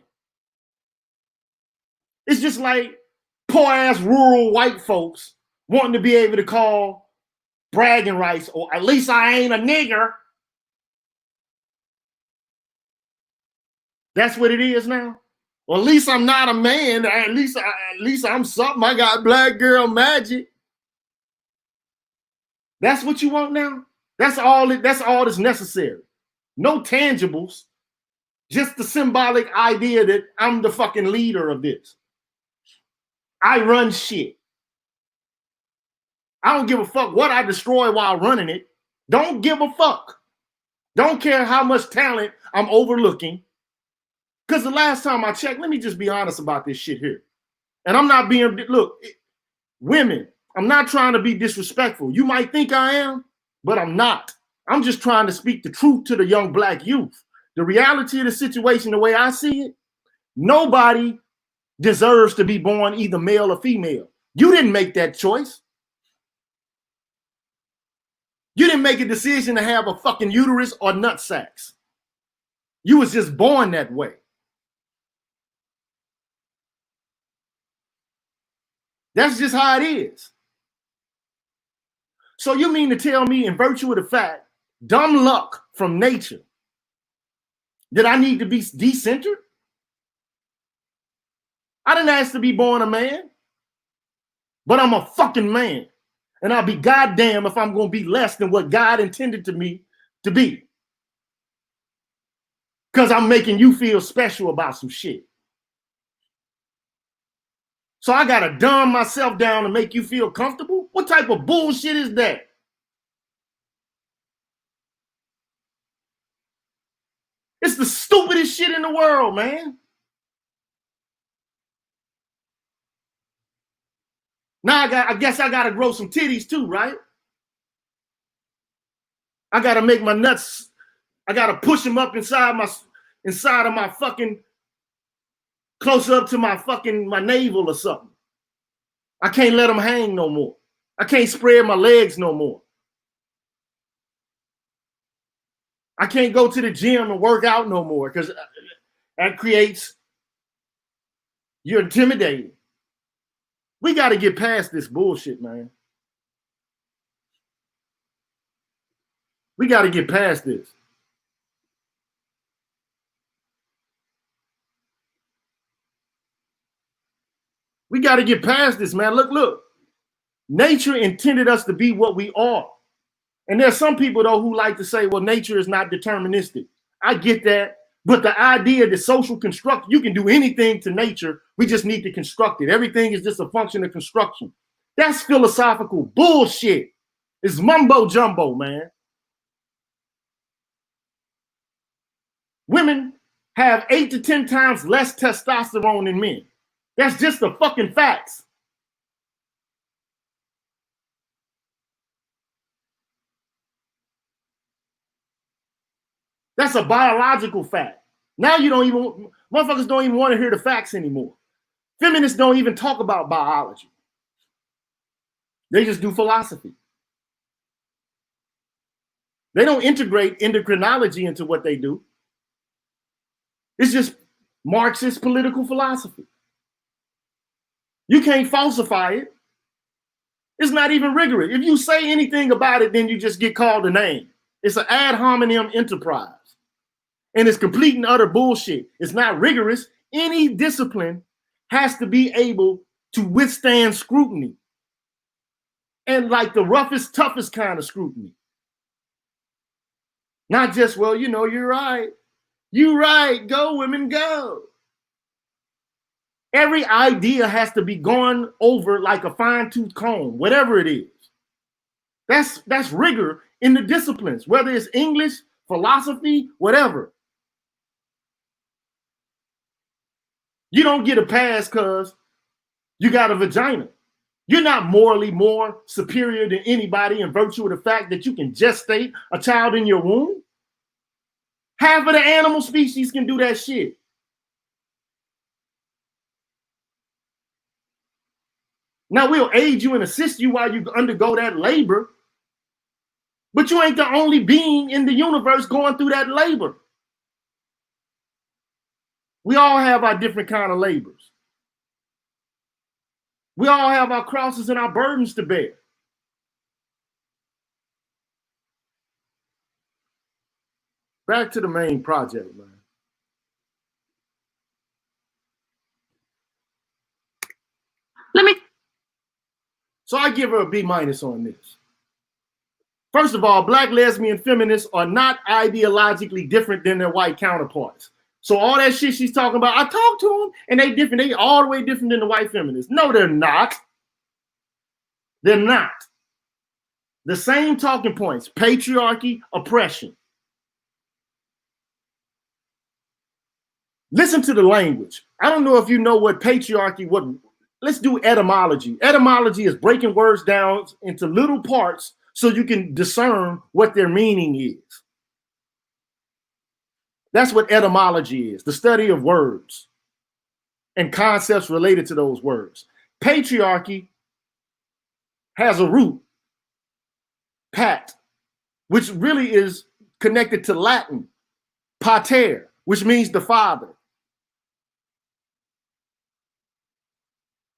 Speaker 1: It's just like poor ass rural white folks wanting to be able to call bragging rights, or at least I ain't a nigger. That's what it is now. Or at least I'm not a man. At least I'm something. I got black girl magic. That's what you want now? That's all that's necessary. No tangibles. Just the symbolic idea that I'm the fucking leader of this. I run shit. I don't give a fuck what I destroy while running it. Don't give a fuck. Don't care how much talent I'm overlooking. Because the last time I checked, let me just be honest about this shit here. And I'm not being, look, women, I'm not trying to be disrespectful. You might think I am, but I'm not. I'm just trying to speak the truth to the young black youth. The reality of the situation, the way I see it, nobody deserves to be born either male or female. You didn't make that choice. You didn't make a decision to have a fucking uterus or nut sacks. You was just born that way. That's just how it is. So you mean to tell me, in virtue of the fact, dumb luck from nature, that I need to be decentered? I didn't ask to be born a man, but I'm a fucking man. And I'll be goddamn if I'm going to be less than what God intended to me to be. Because I'm making you feel special about some shit. So I got to dumb myself down to make you feel comfortable? What type of bullshit is that? It's the stupidest shit in the world, man. Now I guess I got to grow some titties too, right? I got to make my nuts, I got to push them up inside of my fucking, close up to my navel or something. I can't let them hang no more. I can't spread my legs no more. I can't go to the gym and work out no more because that creates, you're intimidating. We got to get past this bullshit, man. We got to get past this. We got to get past this, man. Look. Nature intended us to be what we are. And there's some people, though, who like to say, well, nature is not deterministic. I get that. But the idea that social construct, you can do anything to nature. We just need to construct it. Everything is just a function of construction. That's philosophical bullshit. It's mumbo jumbo, man. Women have 8 to 10 times less testosterone than men. That's just the fucking facts. That's a biological fact. Now motherfuckers don't even want to hear the facts anymore. Feminists don't even talk about biology. They just do philosophy. They don't integrate endocrinology into what they do. It's just Marxist political philosophy. You can't falsify it. It's not even rigorous. If you say anything about it, then you just get called a name. It's an ad hominem enterprise. And it's complete and utter bullshit. It's not rigorous. Any discipline has to be able to withstand scrutiny. And like the roughest, toughest kind of scrutiny. Not just, well, you're right. You're right. Go, women, go. Every idea has to be gone over like a fine-tooth comb, whatever it is. That's rigor in the disciplines, whether it's English, philosophy, whatever. You don't get a pass because you got a vagina. You're not morally more superior than anybody in virtue of the fact that you can gestate a child in your womb. Half of the animal species can do that shit. Now we'll aid you and assist you while you undergo that labor, but you ain't the only being in the universe going through that labor. We all have our different kind of labors. We all have our crosses and our burdens to bear. Back to the main project, man. So I give her a B- on this. First of all, black lesbian feminists are not ideologically different than their white counterparts. So all that shit she's talking about, I talked to them and they different. They all the way different than the white feminists. No, they're not. They're not. The same talking points: patriarchy, oppression. Listen to the language. I don't know if you know what patriarchy, let's do etymology. Etymology is breaking words down into little parts so you can discern what their meaning is. That's what etymology is, the study of words and concepts related to those words. Patriarchy has a root, pat, which really is connected to Latin, pater, which means the father.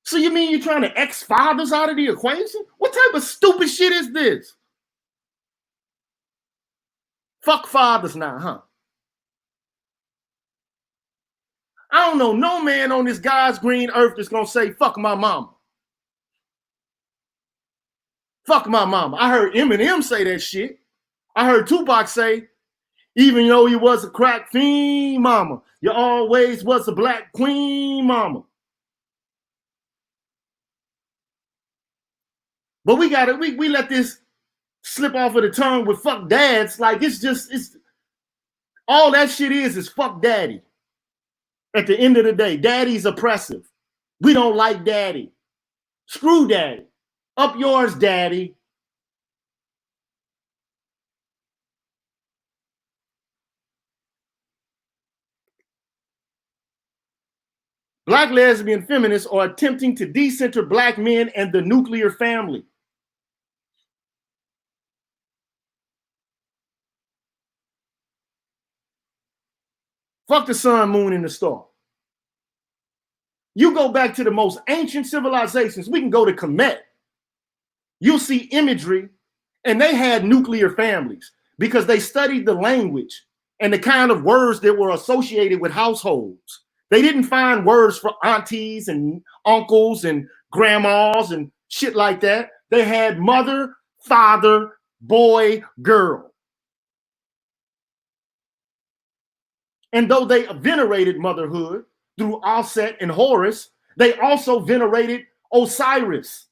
Speaker 1: So you mean you're trying to X fathers out of the equation? What type of stupid shit is this? Fuck fathers now, huh? I don't know no man on this God's green earth that's gonna say, fuck my mama. Fuck my mama. I heard Eminem say that shit. I heard Tupac say, even though you was a crack fiend mama, you always was a black queen mama. But we let this slip off of the tongue with fuck dads. Like it's all that shit is fuck daddy. At the end of the day, daddy's oppressive. We don't like daddy. Screw daddy. Up yours, daddy. Black lesbian feminists are attempting to decenter black men and the nuclear family. Fuck the sun, moon, and the star. You go back to the most ancient civilizations. We can go to Kemet. You'll see imagery, and they had nuclear families because they studied the language and the kind of words that were associated with households. They didn't find words for aunties and uncles and grandmas and shit like that. They had mother, father, boy, girl. And though they venerated motherhood through Osset and Horus, they also venerated Osiris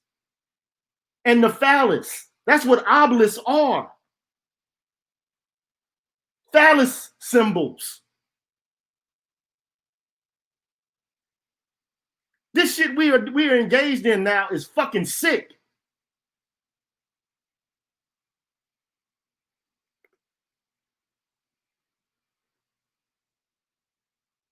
Speaker 1: and the phallus. That's what obelisks are. Phallus symbols. This shit we are engaged in now is fucking sick.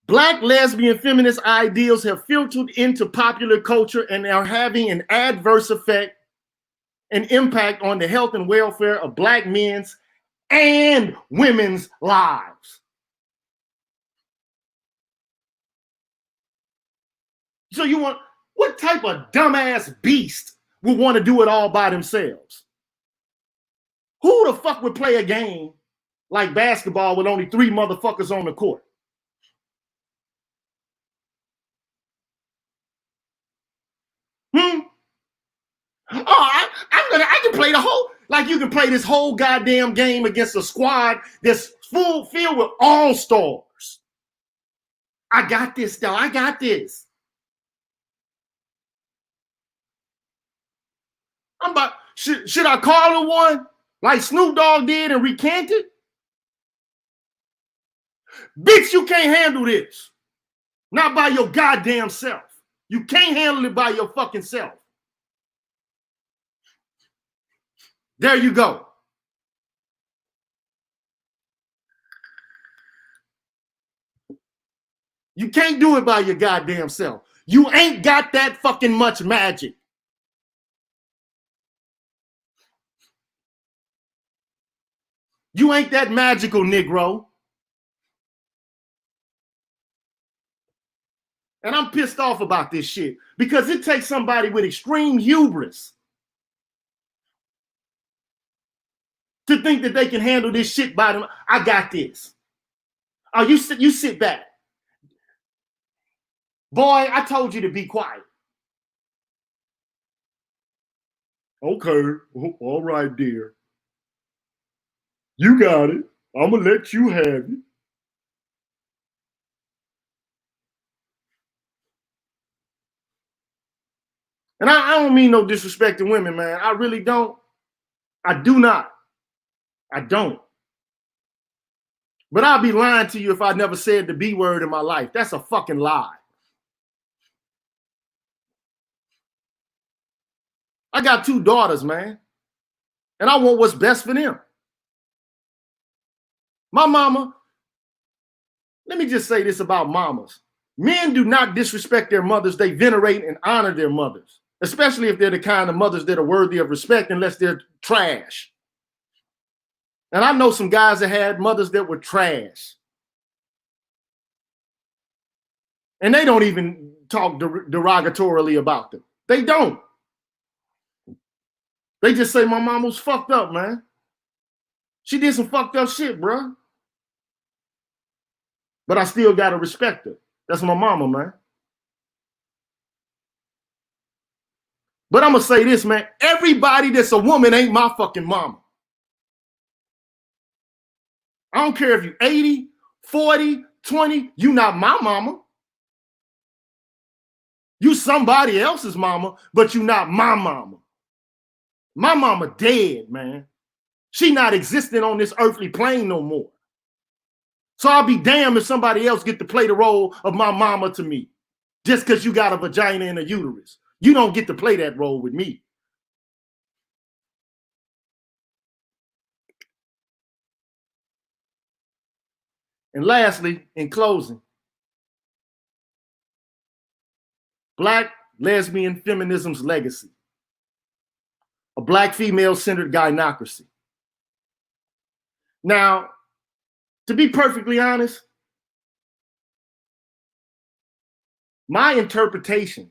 Speaker 1: Black lesbian feminist ideals have filtered into popular culture and are having an adverse effect and impact on the health and welfare of black men's and women's lives. So what type of dumbass beast would want to do it all by themselves? Who the fuck would play a game like basketball with only 3 motherfuckers on the court? Oh, I can play the whole, like you can play this whole goddamn game against a squad that's filled with all stars. I got this, though. I got this. Should I call her one like Snoop Dogg did and recant it? Bitch, you can't handle this. Not by your goddamn self. You can't handle it by your fucking self. There you go. You can't do it by your goddamn self. You ain't got that fucking much magic. You ain't that magical, Negro. And I'm pissed off about this shit because it takes somebody with extreme hubris to think that they can handle this shit by them. I got this. Oh, you sit back. Boy, I told you to be quiet. Okay, all right, dear. You got it. I'm gonna let you have it. And I don't mean no disrespect to women, man. I really don't. I do not. I don't. But I'll be lying to you if I never said the B word in my life. That's a fucking lie. I got 2 daughters, man. And I want what's best for them. My mama, let me just say this about mamas. Men do not disrespect their mothers. They venerate and honor their mothers, especially if they're the kind of mothers that are worthy of respect, unless they're trash. And I know some guys that had mothers that were trash. And they don't even talk derogatorily about them. They don't. They just say my mom was fucked up, man. She did some fucked up shit, bro. But I still gotta respect her. That's my mama, man. But I'm gonna say this, man. Everybody that's a woman ain't my fucking mama. I don't care if you're 80, 40, 20, you not my mama. You somebody else's mama, but you not my mama. My mama dead, man. She not existing on this earthly plane no more. So I'll be damned if somebody else get to play the role of my mama to me. Just because you got a vagina and a uterus. You don't get to play that role with me. And lastly, in closing, Black lesbian feminism's legacy. A Black female-centered gynocracy. Now, to be perfectly honest, my interpretation,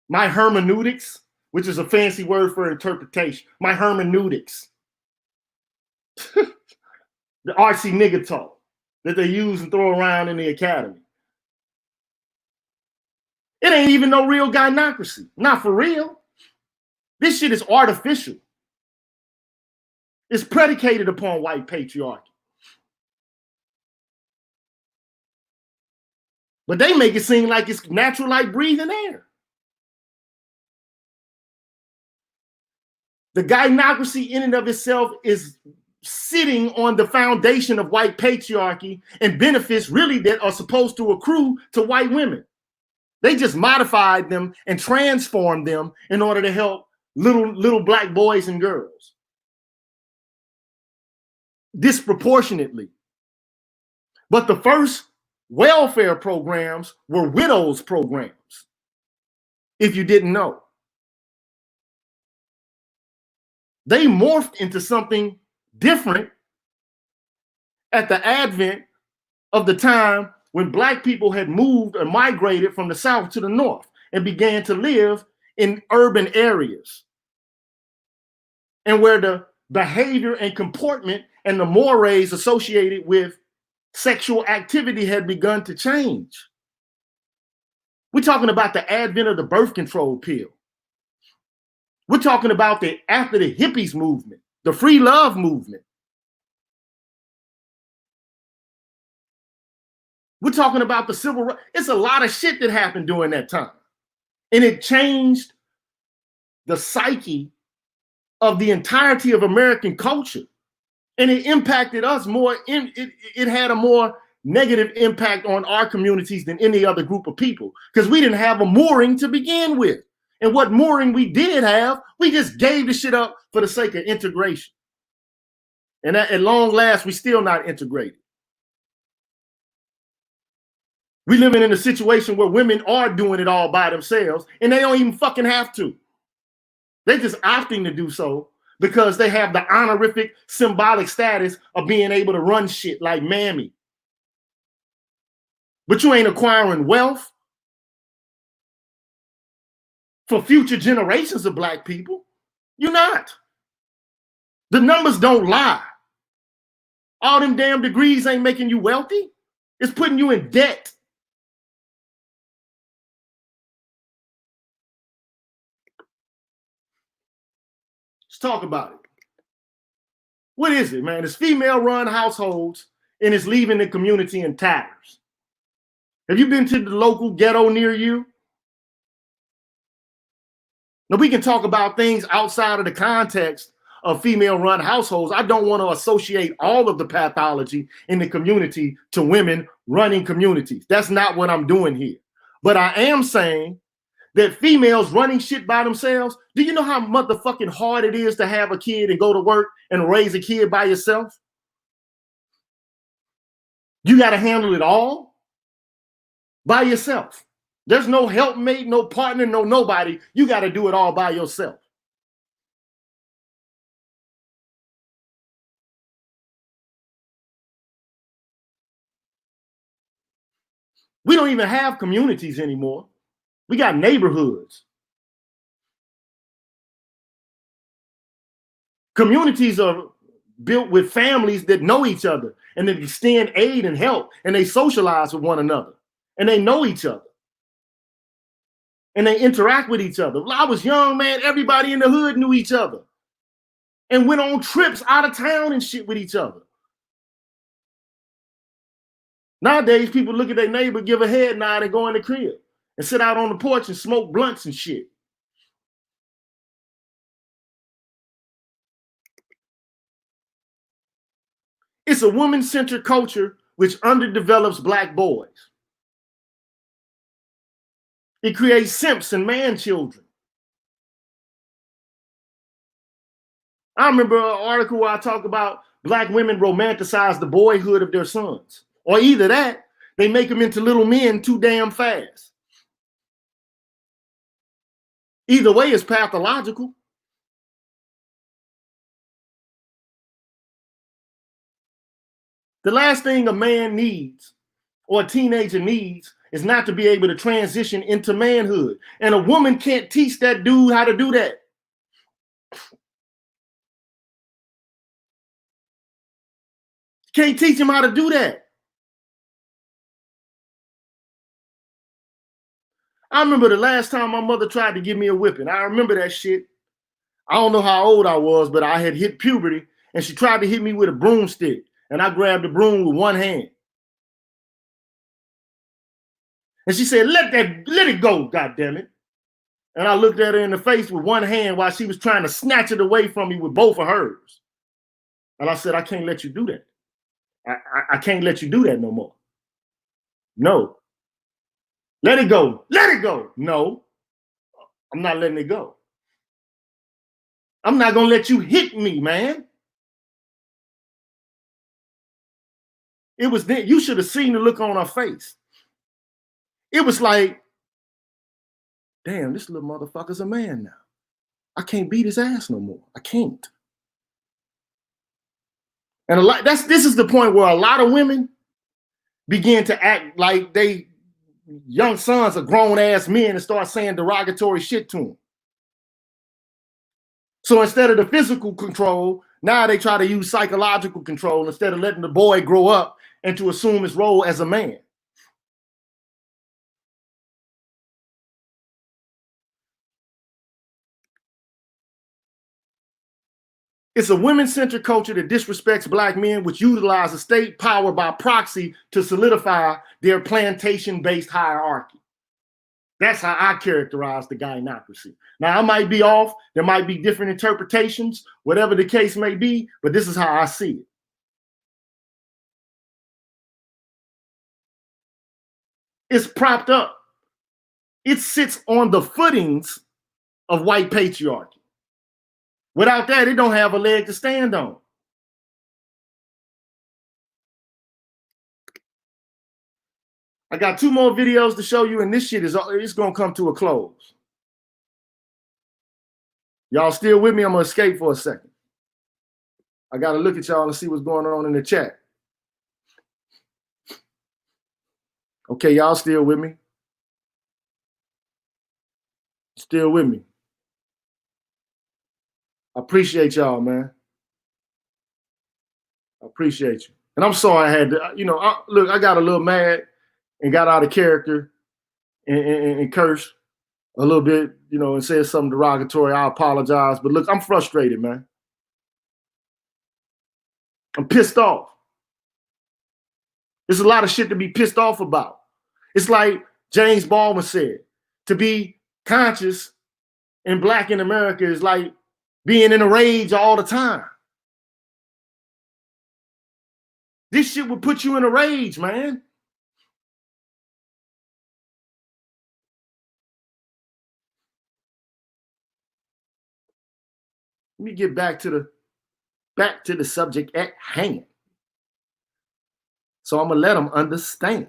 Speaker 1: my hermeneutics, which is a fancy word for interpretation, my hermeneutics, the artsy nigga talk that they use and throw around in the academy. It ain't even no real gynocracy. Not for real. This shit is artificial. It's predicated upon white patriarchy. But they make it seem like it's natural like breathing air. The gynocracy in and of itself is sitting on the foundation of white patriarchy and benefits really that are supposed to accrue to white women. They just modified them and transformed them in order to help little Black boys and girls. Disproportionately. But the first welfare programs were widows programs, if you didn't know. They morphed into something different at the advent of the time when Black people had moved or migrated from the South to the North and began to live in urban areas, and where the behavior and comportment and the mores associated with sexual activity had begun to change. We're talking about the advent of the birth control pill. We're talking about after the hippies movement, the free love movement. We're talking about the civil rights. It's a lot of shit that happened during that time. And it changed the psyche of the entirety of American culture. And it impacted us more. It had a more negative impact on our communities than any other group of people, because we didn't have a mooring to begin with. And what mooring we did have, we just gave the shit up for the sake of integration. And at long last, we still not integrated. We living in a situation where women are doing it all by themselves, and they don't even fucking have to. They're just opting to do so because they have the honorific symbolic status of being able to run shit like mammy. But you ain't acquiring wealth for future generations of black people. You're not. The numbers don't lie. All them damn degrees ain't making you wealthy. It's putting you in debt. Let's talk about it. What is it, man? It's female-run households, and it's leaving the community in tatters. Have you been to the local ghetto near you? Now, we can talk about things outside of the context of female-run households. I don't want to associate all of the pathology in the community to women running communities. That's not what I'm doing here. But I am saying that females running shit by themselves, do you know how motherfucking hard it is to have a kid and go to work and raise a kid by yourself? You got to handle it all by yourself. There's no helpmate, no partner, no nobody. You got to do it all by yourself. We don't even have communities anymore. We got neighborhoods. Communities are built with families that know each other and that extend aid and help, and they socialize with one another, and they know each other, and they interact with each other. When I was young, man, everybody in the hood knew each other and went on trips out of town and shit with each other. Nowadays, people look at their neighbor, give a head nod, and go in the crib and sit out on the porch and smoke blunts and shit. It's a woman-centered culture which underdevelops black boys. It creates simps and man-children. I remember an article where I talk about black women romanticize the boyhood of their sons. Or either that, they make them into little men too damn fast. Either way is pathological. The last thing a man needs or a teenager needs is not to be able to transition into manhood. And a woman can't teach that dude how to do that. Can't teach him how to do that. I remember the last time my mother tried to give me a whipping. I remember that shit. I don't know how old I was, but I had hit puberty, and she tried to hit me with a broomstick, and I grabbed the broom with one hand. And she said, let it go, goddammit. And I looked at her in the face with one hand while she was trying to snatch it away from me with both of hers. And I said, I can't let you do that. I can't let you do that no more. No. Let it go. Let it go. No, I'm not letting it go. I'm not going to let you hit me, man. It was then, you should have seen the look on her face. It was like, damn, this little motherfucker's a man now. I can't beat his ass no more. I can't. And this is the point where a lot of women begin to act like they young sons are grown ass men and start saying derogatory shit to them. So instead of the physical control, now they try to use psychological control instead of letting the boy grow up and to assume his role as a man. It's a women-centered culture that disrespects black men, which utilizes state power by proxy to solidify their plantation-based hierarchy. That's how I characterize the gynocracy. Now, I might be off. There might be different interpretations, whatever the case may be, but this is how I see it. It's propped up. It sits on the footings of white patriarchy. Without that, it don't have a leg to stand on. I got 2 more videos to show you, and this shit is going to come to a close. Y'all still with me? I'm gonna escape for a second. I gotta look at y'all and see what's going on in the chat. Okay, y'all still with me? Still with me? I appreciate y'all, man. I appreciate you. And I'm sorry I had to, you know, look, I got a little mad and got out of character and cursed a little bit, you know, and said something derogatory. I apologize. But look, I'm frustrated, man. I'm pissed off. There's a lot of shit to be pissed off about. It's like James Baldwin said, to be conscious and black in America is like being in a rage all the time. This shit would put you in a rage, man. Let me get back to the subject at hand. So I'm gonna let them understand.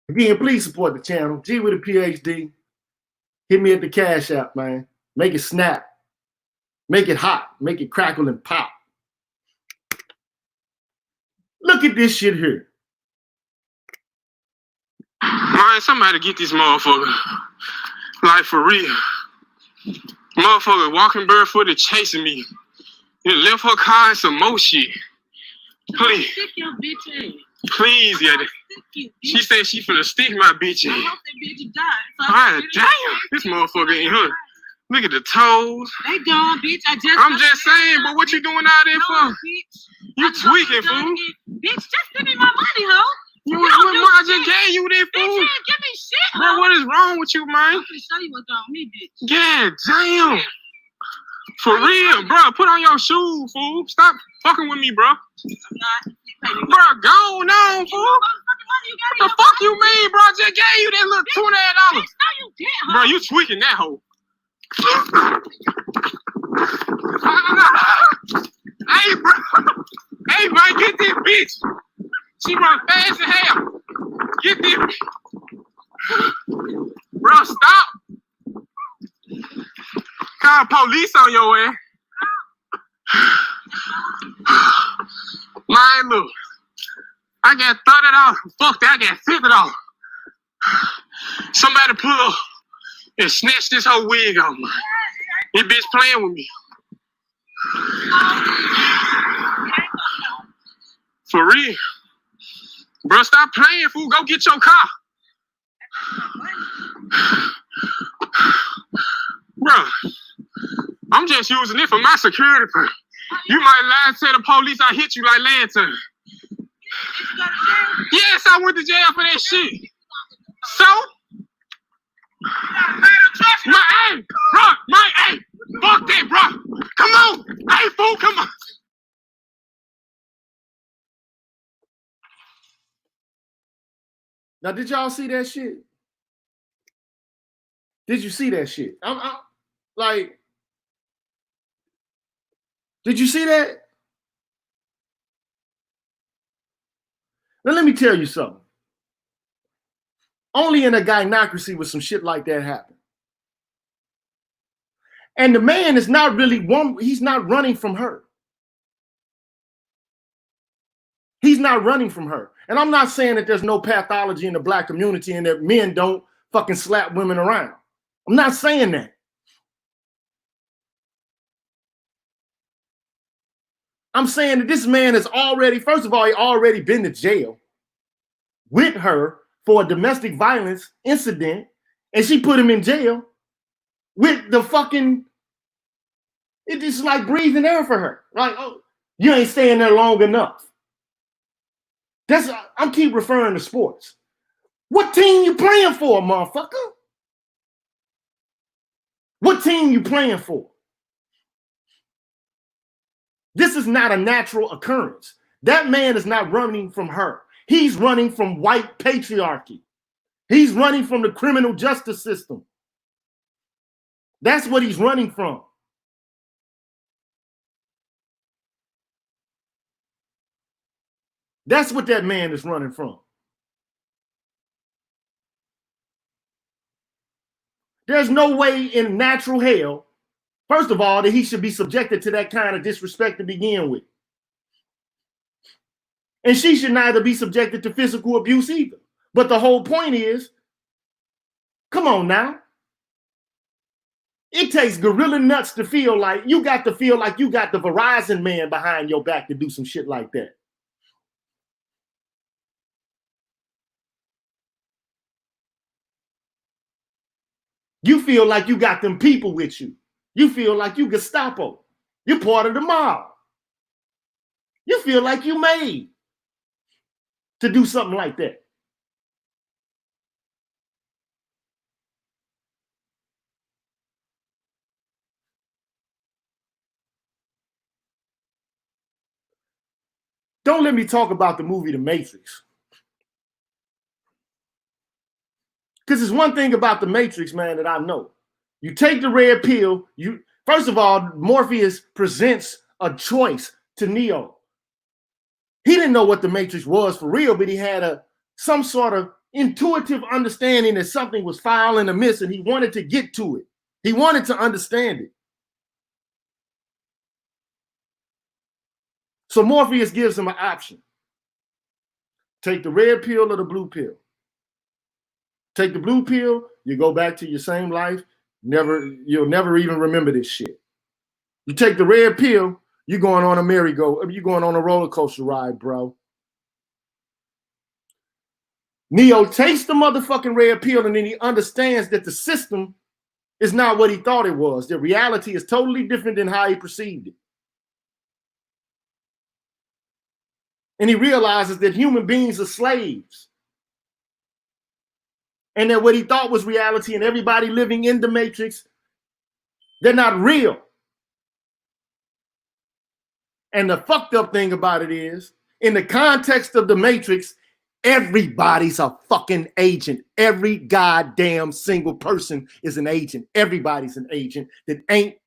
Speaker 1: Again, please support the channel. G with a PhD. Hit me at the Cash App, man. Make it snap. Make it hot. Make it crackle and pop. Look at this shit here.
Speaker 10: Man, somebody get this motherfucker. Like, for real. Motherfucker walking barefooted chasing me. You left her car and some more shit. Please.
Speaker 8: Stick your bitch ass.
Speaker 10: Please, yeah. She said she finna stick my bitch in.
Speaker 8: I hope that bitch died.
Speaker 10: God damn, this motherfucker in her. Look at the toes.
Speaker 8: They gone, bitch.
Speaker 10: I'm just saying, but what you doing out there for? You tweaking, fool.
Speaker 8: Bitch, just give me my money, ho.
Speaker 10: I just gave you that, fool.
Speaker 8: Bitch, you ain't give me shit, ho.
Speaker 10: Bro, what is wrong with you, man?
Speaker 8: I'm gonna show you what's on me, bitch.
Speaker 10: Yeah, damn. For real, bro. Put on your shoes, fool. Stop fucking with me, bro.
Speaker 8: I'm not.
Speaker 10: Bro, go on, fool. What the fuck you mean, bro? I just gave you that little $2.5.
Speaker 8: No, you didn't,
Speaker 10: Bro, you tweaking that hoe. Hey, bro. Hey, man, get this bitch. She run fast as hell. Get this. Bro, stop. Call police on your ass. Man, look. I got $30. Fuck that, I got $50. Somebody pull up and snatch this whole wig off, man. This bitch playing with me. For real. Bro, stop playing, fool. Go get your car. Bro, I'm just using it for my security purpose. You might lie to the police I hit you like last time. Yes, I went to jail for that shit. So? Hey, fuck that, bro. Come on. Hey, fool, come on.
Speaker 1: Now, did y'all see that shit? Did you see that shit? I'm like, did you see that? Now, let me tell you something. Only in a gynocracy would some shit like that happen. And the man is not really he's not running from her. He's not running from her. And I'm not saying that there's no pathology in the black community and that men don't fucking slap women around. I'm not saying that. I'm saying that this man has already, first of all, he already been to jail with her for a domestic violence incident, and she put him in jail with the fucking, it's just like breathing air for her. Like, oh, you ain't staying there long enough. I'm keep referring to sports. What team you playing for, motherfucker? What team you playing for? This is not a natural occurrence. That man is not running from her. He's running from white patriarchy. He's running from the criminal justice system. That's what he's running from. That's what that man is running from. There's no way in natural hell, first of all, that he should be subjected to that kind of disrespect to begin with. And she should neither be subjected to physical abuse either. But the whole point is, come on now. It takes gorilla nuts to feel like you got the Verizon man behind your back to do some shit like that. You feel like you got them people with you. You feel like you Gestapo. You're part of the mob. You feel like you made to do something like that. Don't let me talk about the movie The Matrix. Because there's one thing about The Matrix, man, that I know. You take the red pill, first of all, Morpheus presents a choice to Neo. He didn't know what the Matrix was for real, but he had some sort of intuitive understanding that something was foul and amiss, and he wanted to get to it. He wanted to understand it. So Morpheus gives him an option. Take the red pill or the blue pill. Take the blue pill, you go back to your same life. You'll never even remember this shit. You take the red pill, you're going on a merry-go, you're going on a roller coaster ride, bro. Neo takes the motherfucking red pill, and then he understands that the system is not what he thought it was. The reality is totally different than how he perceived it. And he realizes that human beings are slaves. And that what he thought was reality and everybody living in the Matrix, they're not real. And the fucked up thing about it is, in the context of the Matrix, everybody's a fucking agent. Every goddamn single person is an agent. Everybody's an agent that ain't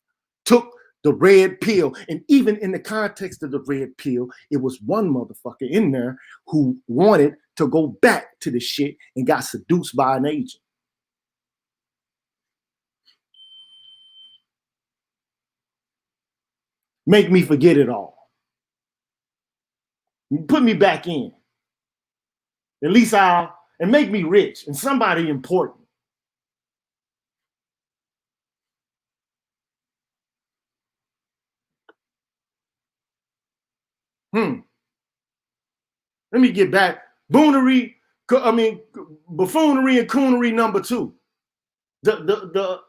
Speaker 1: took the red pill. And even in the context of the red pill, it was one motherfucker in there who wanted to go back to the shit and got seduced by an agent. Make me forget it all. Put me back in. At least and make me rich and somebody important. Let me get back. Buffoonery and coonery number 2. The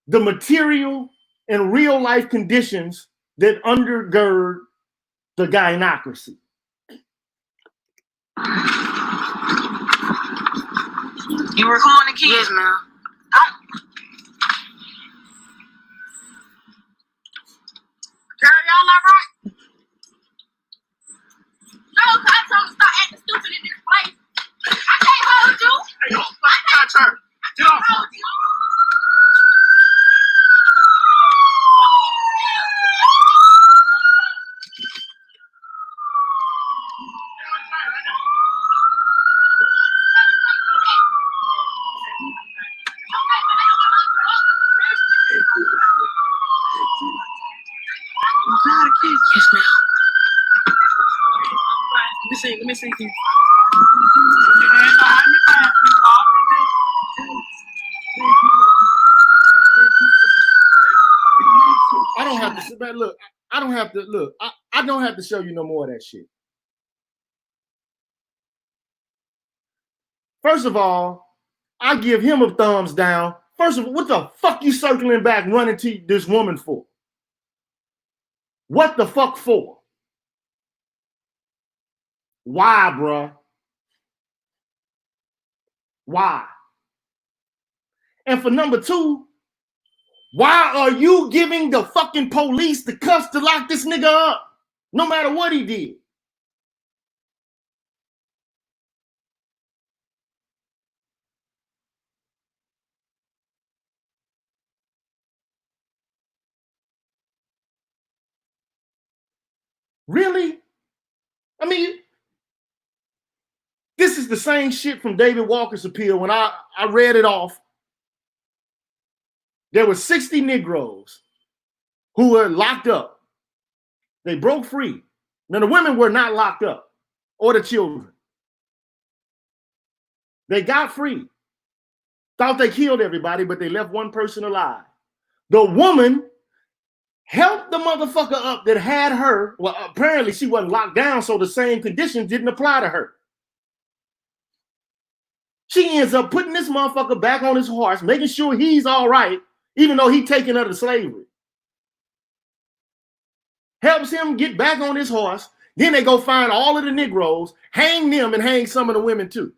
Speaker 1: material and real life conditions that undergird the gynocracy.
Speaker 8: You recording the kids now? Girl, y'all all right? No, I told you stop acting stupid in this place. I can't hold you.
Speaker 1: Hey, don't fucking touch her. Get off.
Speaker 8: Hold you. Yes, ma'am. Let me see.
Speaker 1: I don't have to sit back. Look, I don't have to show you no more of that shit. First of all, I give him a thumbs down. First of all, what the fuck you circling back running to this woman for? What the fuck for? Why, bruh? Why? And for number 2, why are you giving the fucking police the cuffs to lock this nigga up? No matter what he did. Really? I mean, this is the same shit from David Walker's appeal when I read it off. There were 60 Negroes who were locked up. They broke free. Now, the women were not locked up, or the children. They got free. Thought they killed everybody, but they left one person alive. The woman helped the motherfucker up that had her. Well, apparently she wasn't locked down, so the same conditions didn't apply to her. She ends up putting this motherfucker back on his horse, making sure he's all right, even though he's taken her to slavery. Helps him get back on his horse. Then they go find all of the Negroes, hang them, and hang some of the women too.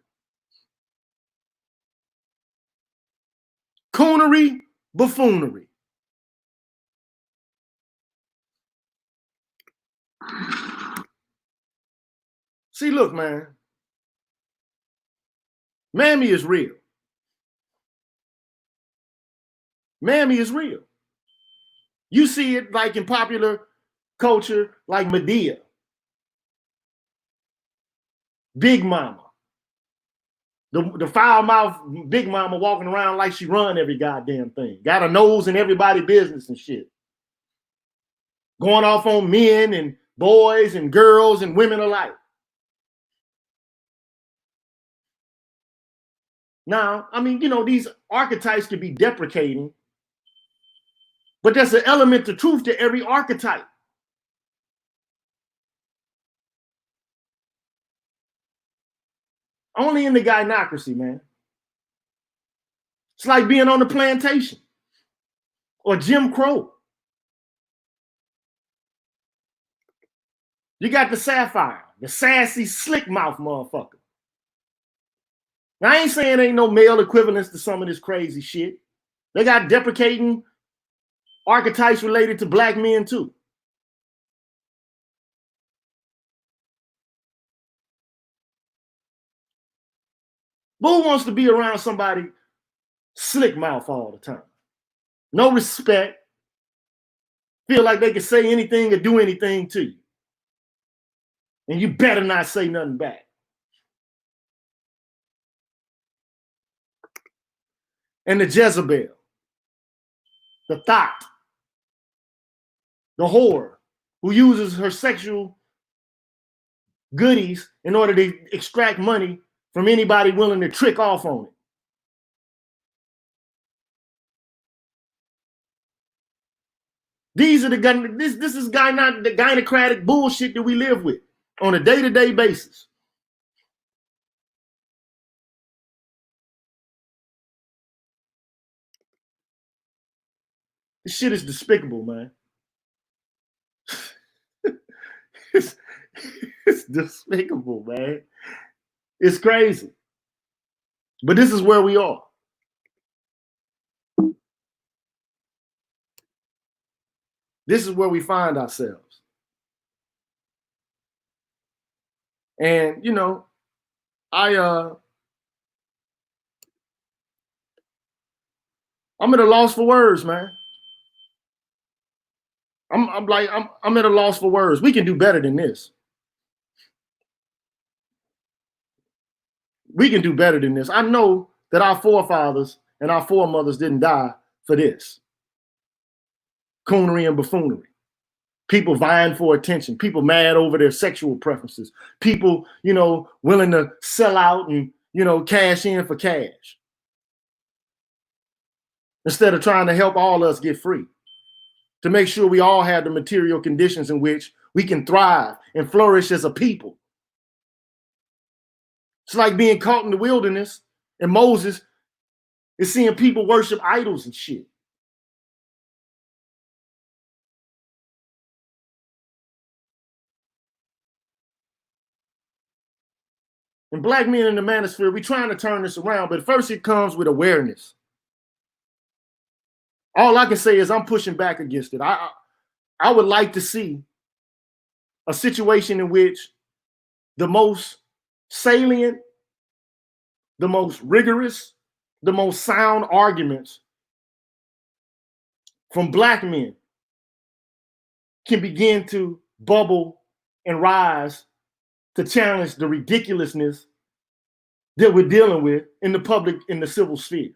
Speaker 1: Coonery, buffoonery. See, look, man. Mammy is real. Mammy is real. You see it like in popular culture, like Medea, Big Mama, the foul-mouthed Big Mama walking around like she run every goddamn thing. Got a nose in everybody's business and shit. Going off on men and boys and girls and women alike. Now, I mean, you know, these archetypes can be deprecating, but there's an element of truth to every archetype. Only in the gynocracy, man. It's like being on the plantation or Jim Crow. You got the Sapphire, the sassy, slick mouth motherfucker. Now, I ain't saying ain't no male equivalents to some of this crazy shit. They got deprecating archetypes related to black men too. But who wants to be around somebody slick mouth all the time? No respect. Feel like they can say anything or do anything to you. And you better not say nothing back. And the Jezebel, the thought, the whore who uses her sexual goodies in order to extract money from anybody willing to trick off on it. These are the this is the gynocratic bullshit that we live with on a day-to-day basis. This shit is despicable, man. It's despicable, man. It's crazy. But this is where we are. This is where we find ourselves. And, you know, I'm at a loss for words, man. I'm at a loss for words. We can do better than this. We can do better than this. I know that our forefathers and our foremothers didn't die for this. Coonery and buffoonery. People vying for attention. People mad over their sexual preferences. People, you know, willing to sell out and, you know, cash in for cash. Instead of trying to help all us get free. To make sure we all have the material conditions in which we can thrive and flourish as a people. It's like being caught in the wilderness and Moses is seeing people worship idols and shit. And black men in the manosphere, we're trying to turn this around, but first it comes with awareness. All I can say is I'm pushing back against it. I would like to see a situation in which the most salient, the most rigorous, the most sound arguments from black men can begin to bubble and rise to challenge the ridiculousness that we're dealing with in the public, in the civil sphere.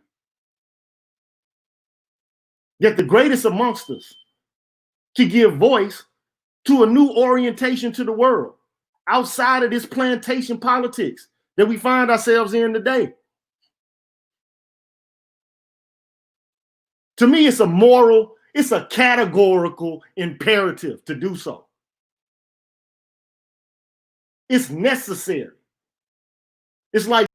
Speaker 1: get the greatest amongst us to give voice to a new orientation to the world outside of this plantation politics that we find ourselves in today. To me, it's a moral, it's a categorical imperative to do so. It's necessary. It's like